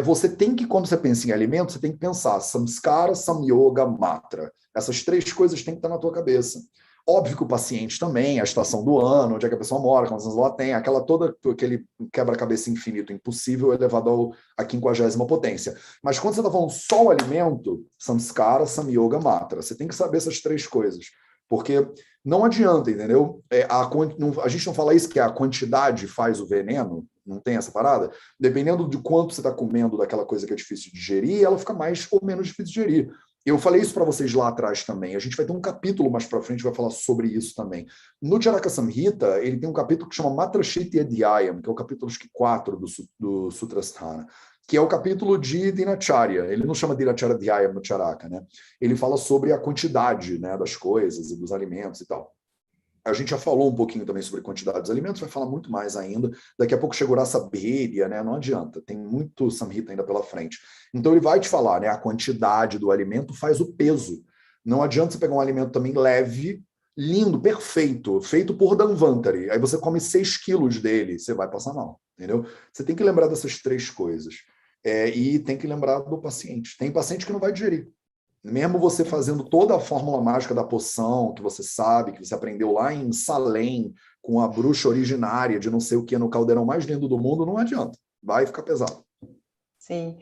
você tem que, quando você pensa em alimento, você tem que pensar samskara, samyoga, matra. Essas três coisas têm que estar na tua cabeça. Óbvio que o paciente também, a estação do ano, onde é que a pessoa mora, quantas anos ela tem, aquele quebra-cabeça infinito, impossível, elevado à 50ª potência. Mas quando você está falando só o alimento, samskara, samyoga, matra, você tem que saber essas três coisas. Porque não adianta, entendeu? A gente não fala isso, que a quantidade faz o veneno, não tem essa parada? Dependendo de quanto você está comendo daquela coisa que é difícil de digerir, ela fica mais ou menos difícil de digerir. Eu falei isso para vocês lá atrás também. A gente vai ter um capítulo mais para frente que vai falar sobre isso também. No Charaka Samhita, ele tem um capítulo que chama Matrashiti Adhyayam, que é o capítulo, acho que 4 do Sutrasthana, que é o capítulo de Dinacharya. Ele não chama Dinacharya Dhyayam no Charaka, né? Ele fala sobre a quantidade, né, das coisas e dos alimentos e tal. A gente já falou um pouquinho também sobre quantidade dos alimentos, vai falar muito mais ainda. Daqui a pouco chegou essa Bhedya, né? Não adianta, tem muito Samhita ainda pela frente. Então ele vai te falar, né? A quantidade do alimento faz o peso. Não adianta você pegar um alimento também leve, lindo, perfeito, feito por Dhanvantari. Aí você come 6 quilos dele, você vai passar mal, entendeu? Você tem que lembrar dessas três coisas. E tem que lembrar do paciente. Tem paciente que não vai digerir. Mesmo você fazendo toda a fórmula mágica da poção, que você sabe, que você aprendeu lá em Salem, com a bruxa originária de não sei o que, no caldeirão mais lindo do mundo, não adianta. Vai ficar pesado. Sim,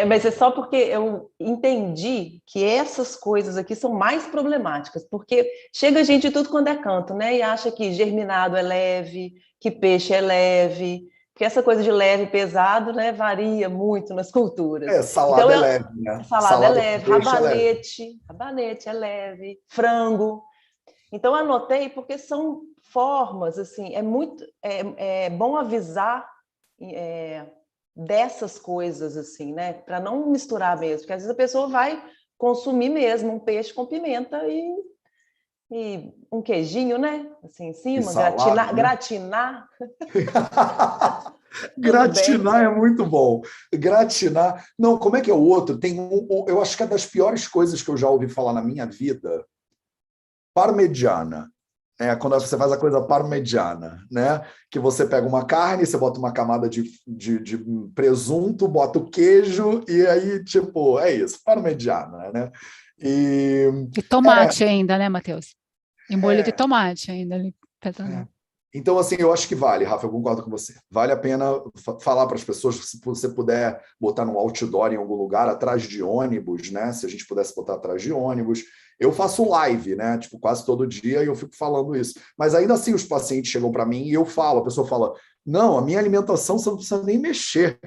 mas é só porque eu entendi que essas coisas aqui são mais problemáticas, porque chega gente de tudo quando é canto, né? E acha que germinado é leve, que peixe é leve, porque essa coisa de leve e pesado, né, varia muito nas culturas. Salada então, é leve, né? Salada é leve, rabanete rabanete é leve, frango. Então, anotei porque são formas, assim, é bom avisar dessas coisas, assim, né, para não misturar mesmo, porque às vezes a pessoa vai consumir mesmo um peixe com pimenta e um queijinho, né? Assim, em cima, salada, gratinar. Gratinar é muito bom. Gratinar. Não, como é que é o outro? Eu acho que é das piores coisas que eu já ouvi falar na minha vida. Parmegiana. Quando você faz a coisa parmegiana, né? Que você pega uma carne, você bota uma camada de presunto, bota o queijo e aí, tipo, é isso, parmegiana, né? E tomate ainda, né, Matheus? E molho de tomate ainda ali. Então, assim, eu acho que vale, Rafa, eu concordo com você. Vale a pena falar para as pessoas, se você puder botar no outdoor em algum lugar, atrás de ônibus, né? Se a gente pudesse botar atrás de ônibus. Eu faço live, né? Tipo, quase todo dia e eu fico falando isso. Mas ainda assim, os pacientes chegam para mim e eu falo, a pessoa fala, não, a minha alimentação você não precisa nem mexer,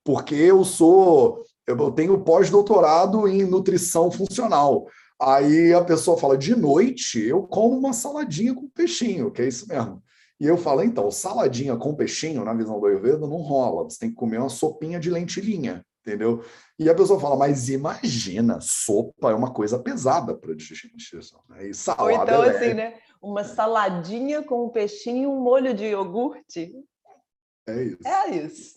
porque eu tenho pós-doutorado em nutrição funcional. Aí a pessoa fala, de noite eu como uma saladinha com peixinho, que é isso mesmo. E eu falo, então, saladinha com peixinho, na visão do Ayurveda, não rola. Você tem que comer uma sopinha de lentilhinha, entendeu? E a pessoa fala, mas imagina, sopa é uma coisa pesada para digestão, né? E Ou salada então, é assim, leve. né? Uma saladinha com um peixinho e um molho de iogurte. É isso. É isso.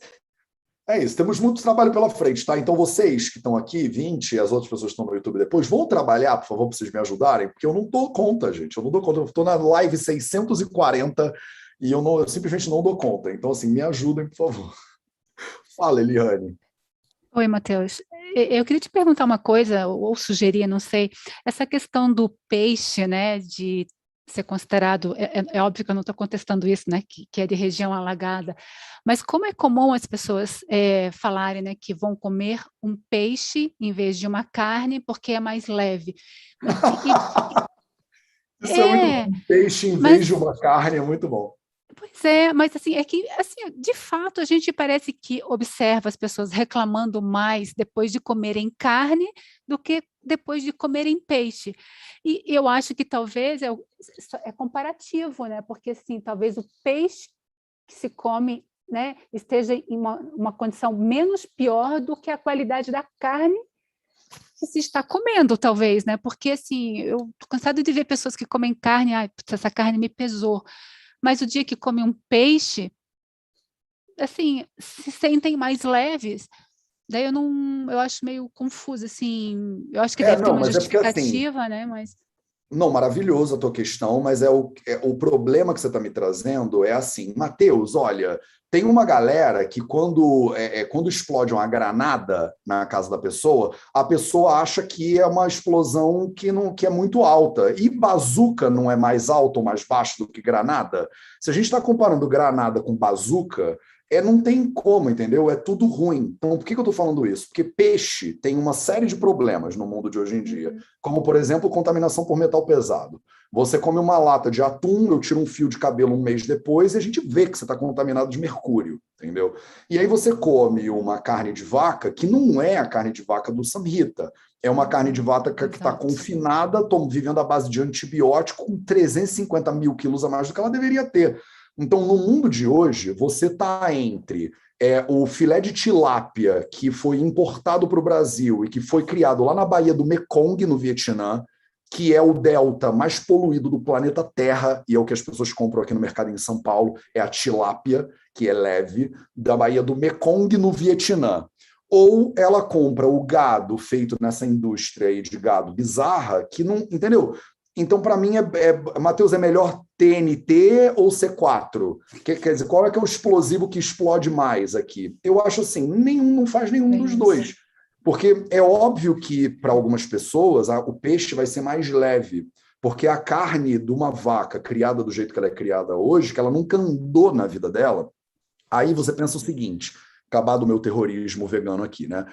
É isso, temos muito trabalho pela frente, tá? Então vocês que estão aqui, 20, e as outras pessoas que estão no YouTube depois, vão trabalhar, por favor, para vocês me ajudarem, porque eu não dou conta, gente. Eu não dou conta. Eu estou na live 640 e eu simplesmente não dou conta. Então, assim, me ajudem, por favor. Fala, Eliane. Oi, Matheus. Eu queria te perguntar uma coisa, ou sugerir, não sei, essa questão do peixe, né, de ser considerado, é óbvio que eu não estou contestando isso, né, que é de região alagada, mas como é comum as pessoas falarem, né, que vão comer um peixe em vez de uma carne porque é mais leve. Isso é muito bom. Peixe em vez de uma carne é muito bom. Pois é, mas assim, é que, assim, de fato, a gente parece que observa as pessoas reclamando mais depois de comerem carne do que depois de comerem peixe. E eu acho que talvez é comparativo, né? Porque, assim, talvez o peixe que se come, né, esteja em uma condição menos pior do que a qualidade da carne que se está comendo, talvez, né? Porque, assim, eu estou cansada de ver pessoas que comem carne, essa carne me pesou. Mas o dia que come um peixe, assim, se sentem mais leves. Daí eu acho meio confuso, assim, eu acho que deve ter Não, uma mas é porque assim, justificativa, né, mas... não, maravilhoso a tua questão, mas o problema que você está me trazendo é assim, Matheus, olha, tem uma galera que quando explode uma granada na casa da pessoa, a pessoa acha que é uma explosão que é muito alta. E bazuca não é mais alto ou mais baixo do que granada? Se a gente está comparando granada com bazuca, não tem como, entendeu? É tudo ruim. Então, por que eu estou falando isso? Porque peixe tem uma série de problemas no mundo de hoje em dia, como, por exemplo, contaminação por metal pesado. Você come uma lata de atum, eu tiro um fio de cabelo um mês depois e a gente vê que você está contaminado de mercúrio, entendeu? E aí você come uma carne de vaca que não é a carne de vaca do Samhita. É uma carne de vaca que está confinada, vivendo à base de antibiótico, com 350 mil quilos a mais do que ela deveria ter. Então, no mundo de hoje, você está entre o filé de tilápia que foi importado para o Brasil e que foi criado lá na Baía do Mekong, no Vietnã, que é o delta mais poluído do planeta Terra, e é o que as pessoas compram aqui no mercado em São Paulo, é a tilápia, que é leve, da Baía do Mekong, no Vietnã. Ou ela compra o gado feito nessa indústria aí de gado bizarra, que não... Entendeu? Então, para mim, Matheus, é melhor TNT ou C4? Quer dizer, qual é que é o explosivo que explode mais aqui? Eu acho assim, não faz nenhum dos dois. Porque é óbvio que, para algumas pessoas, o peixe vai ser mais leve. Porque a carne de uma vaca criada do jeito que ela é criada hoje, que ela nunca andou na vida dela, aí você pensa o seguinte, acabar do meu terrorismo vegano aqui, né?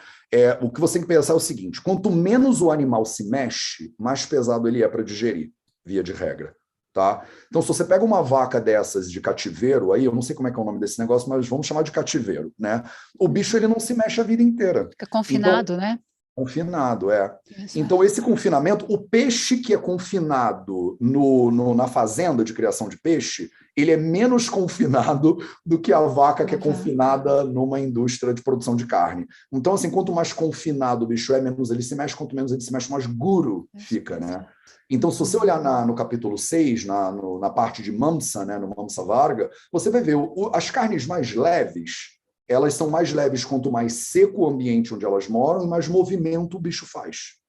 O que você tem que pensar é o seguinte, quanto menos o animal se mexe, mais pesado ele é para digerir, via de regra, tá? Então, se você pega uma vaca dessas de cativeiro, aí eu não sei como é que é o nome desse negócio, mas vamos chamar de cativeiro, né? O bicho, ele não se mexe a vida inteira. Fica confinado, então, né? Confinado, Isso. Então, esse confinamento, o peixe que é confinado na fazenda de criação de peixe, ele é menos confinado do que a vaca que é confinada numa indústria de produção de carne. Então, assim, quanto mais confinado o bicho é, menos ele se mexe, quanto menos ele se mexe, mais guru fica, né? Então, se você olhar no capítulo 6, na parte de Mamsa, né, no Mamsa Varga, você vai ver as carnes mais leves, elas são mais leves quanto mais seco o ambiente onde elas moram e mais movimento o bicho faz.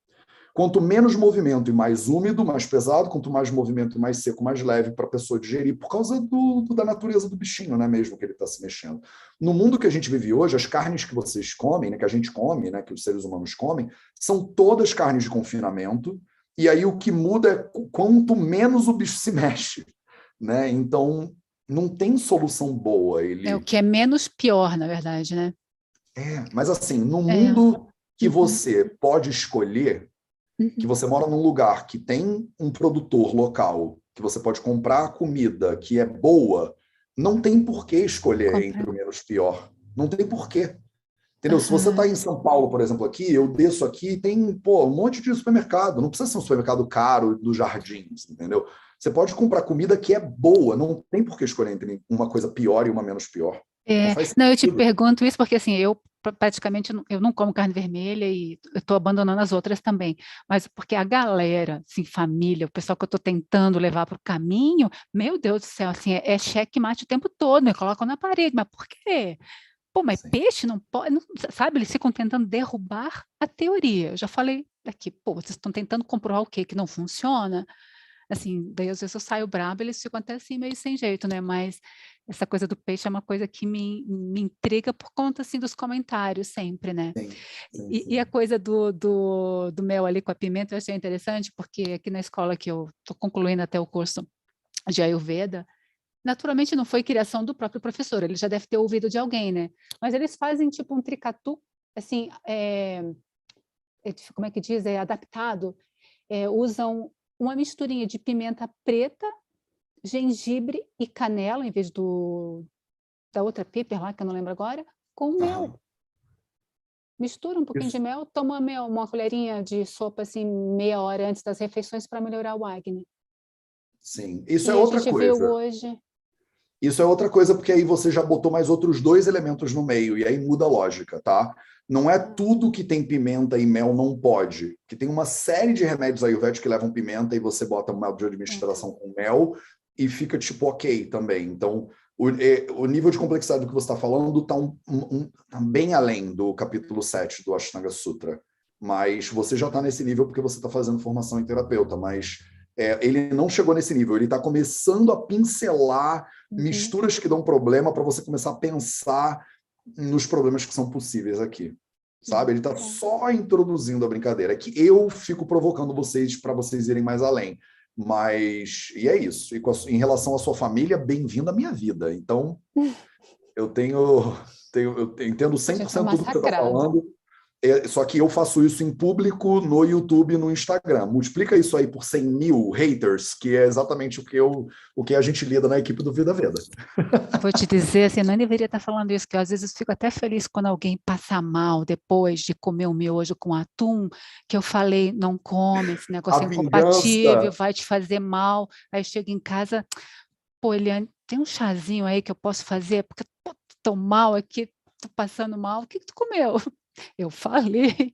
Quanto menos movimento e mais úmido, mais pesado, quanto mais movimento e mais seco, mais leve para a pessoa digerir, por causa da natureza do bichinho, né, mesmo que ele está se mexendo. No mundo que a gente vive hoje, as carnes que vocês comem, né, que a gente come, né, que os seres humanos comem, são todas carnes de confinamento, e aí o que muda é quanto menos o bicho se mexe, né? Então, não tem solução boa. É o que é menos pior, na verdade, né? Mas assim, no mundo que você pode escolher, que você mora num lugar que tem um produtor local, que você pode comprar comida que é boa, não tem por que escolher entre o menos pior. Não tem por quê. Entendeu? Se você está em São Paulo, por exemplo, aqui, eu desço aqui e tem, pô, um monte de supermercado. Não precisa ser um supermercado caro dos jardins, entendeu? Você pode comprar comida que é boa, não tem por que escolher entre uma coisa pior e uma menos pior. Não faz Não, eu te sentido. pergunto isso porque assim, eu praticamente eu não como carne vermelha e eu estou abandonando as outras também, mas porque a galera, assim, família, o pessoal que eu estou tentando levar para o caminho, meu Deus do céu, assim, é cheque mate o tempo todo, me colocam na parede, mas por quê? Pô, mas Sim. peixe não pode, sabe? Eles ficam tentando derrubar a teoria. Eu já falei aqui, pô, vocês estão tentando comprovar o quê? Que não funciona? Assim, daí às vezes eu saio braba, eles ficam até assim meio sem jeito, né? Mas essa coisa do peixe é uma coisa que me intriga por conta, assim, dos comentários sempre, né? Sim, sim, E a sim. coisa do mel ali com a pimenta eu achei interessante, porque aqui na escola que eu estou concluindo até o curso de Ayurveda, naturalmente não foi criação do próprio professor, ele já deve ter ouvido de alguém, né? Mas eles fazem tipo um tricatu, assim, como é que diz? É adaptado. Usam uma misturinha de pimenta preta, gengibre e canela, em vez da outra pepper lá, que eu não lembro agora, com mel. Aham. Mistura um pouquinho de Isso, mel, toma mel, uma colherinha de sopa, assim, meia hora antes das refeições para melhorar o acne. sim. Isso é E a outra gente viu coisa. hoje... Isso é outra coisa, porque aí você já botou mais outros dois elementos no meio, e aí muda a lógica, tá? Não é tudo que tem pimenta e mel não pode. Que tem uma série de remédios ayurvédicos que levam pimenta e você bota uma de administração com mel e fica tipo ok também. Então, o nível de complexidade do que você está falando está tá bem além do capítulo 7 do Ashtanga Sutra. Mas você já está nesse nível porque você está fazendo formação em terapeuta, mas ele não chegou nesse nível. Ele está começando a pincelar misturas que dão problema para você começar a pensar nos problemas que são possíveis aqui. Sabe? Ele está só introduzindo a brincadeira. É que eu fico provocando vocês para vocês irem mais além. Mas, e é isso. E em relação à sua família, bem-vindo à minha vida. Então, eu entendo A gente foi 100% tudo que você está massacrado. falando. Só que eu faço isso em público no YouTube e no Instagram. Multiplica isso aí por 100 mil haters, que é exatamente o que a gente lida na equipe do Vida Veda. Vou te dizer, assim, não deveria estar falando isso, que às vezes eu fico até feliz quando alguém passa mal depois de comer um miojo com atum, que eu falei, não come, esse negócio A é incompatível, vingança. vai te fazer mal. Aí chega em casa, pô, Eliane, tem um chazinho aí que eu posso fazer? Porque eu tô mal aqui, tô passando mal, o que tu comeu? Eu falei,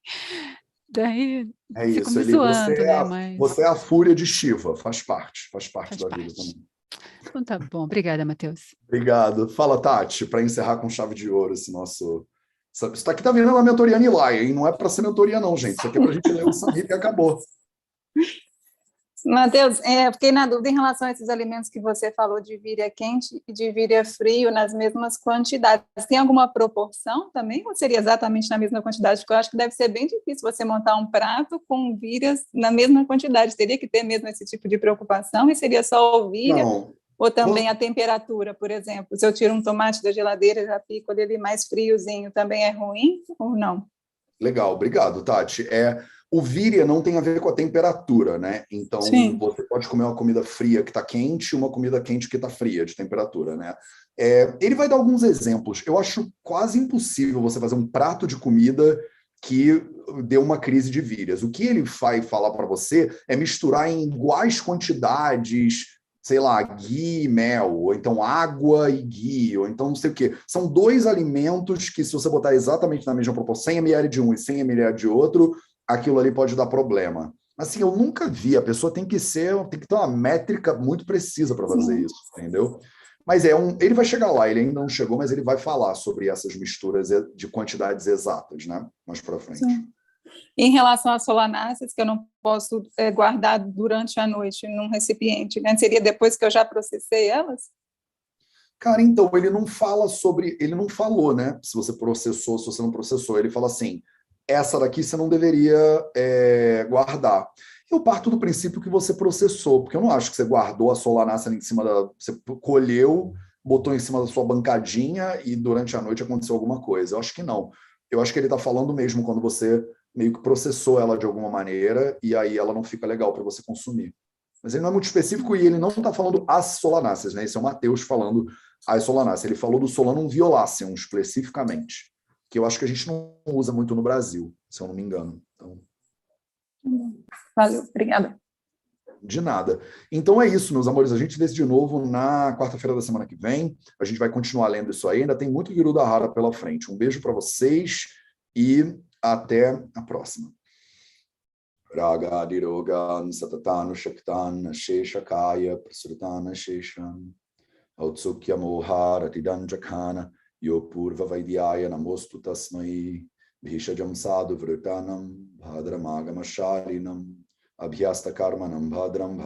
daí É ficam isso, me zoando, né? Mas você é a fúria de Shiva, faz parte faz da vida parte. também. Então tá bom, obrigada, Matheus. Obrigado. Fala, Tati, para encerrar com chave de ouro esse nosso. Isso aqui tá virando a mentoria Nilay, hein? Não é para ser mentoria, não, gente. Isso aqui é para a gente ler o Samhita e acabou. Matheus, fiquei na dúvida em relação a esses alimentos que você falou de víria quente e de víria frio nas mesmas quantidades. Tem alguma proporção também ou seria exatamente na mesma quantidade? Porque eu acho que deve ser bem difícil você montar um prato com vírias na mesma quantidade. Teria que ter mesmo esse tipo de preocupação e seria só o víria? Não. Ou também a temperatura, por exemplo? Se eu tiro um tomate da geladeira, já fico ele mais friozinho, também é ruim ou não? Legal, obrigado, Tati. O víria não tem a ver com a temperatura, né? Então, Sim. você pode comer uma comida fria que está quente e uma comida quente que está fria, de temperatura, né? Ele vai dar alguns exemplos. Eu acho quase impossível você fazer um prato de comida que dê uma crise de vírias. O que ele vai falar para você é misturar em iguais quantidades, sei lá, ghee e mel, ou então água e ghee, ou então não sei o quê. São dois alimentos que, se você botar exatamente na mesma proporção, 100 ml de um e 100 ml de outro, aquilo ali pode dar problema. Assim, eu nunca vi, a pessoa tem que ter uma métrica muito precisa para fazer isso, entendeu? Mas ele vai chegar lá, ele ainda não chegou, mas ele vai falar sobre essas misturas de quantidades exatas, né? Mais para frente. Sim. Em relação às solanáceas, que eu não posso guardar durante a noite num recipiente, né? Seria depois que eu já processei elas? Cara, então, ele não falou, né? Se você processou, se você não processou. Ele fala assim, essa daqui você não deveria guardar. Eu parto do princípio que você processou, porque eu não acho que você guardou a solanácea em cima você colheu, botou em cima da sua bancadinha e durante a noite aconteceu alguma coisa. Eu acho que não. Eu acho que ele está falando mesmo quando você meio que processou ela de alguma maneira e aí ela não fica legal para você consumir. Mas ele não é muito específico e ele não está falando as solanáceas, né? Esse é o Matheus falando as solanáceas. Ele falou do Solanum violaceum especificamente. que eu acho que a gente não usa muito no Brasil, se eu não me engano. Então... Valeu, obrigada. De nada. Então é isso, meus amores. A gente vê de novo na quarta-feira da semana que vem. A gente vai continuar lendo isso aí. Ainda tem muito Virudhara pela frente. Um beijo para vocês e até a próxima. Raga Dirogan Satatanu Shaktan Sheshakaya Prasrutana Sheshan Autsukya Mohara Tidanjakana Yopurva Vaidyaya Namostu Tasmai Bhishajam Sadhu Vritanam Bhadramagamashharinam Abhyasta Karmanam Bhadram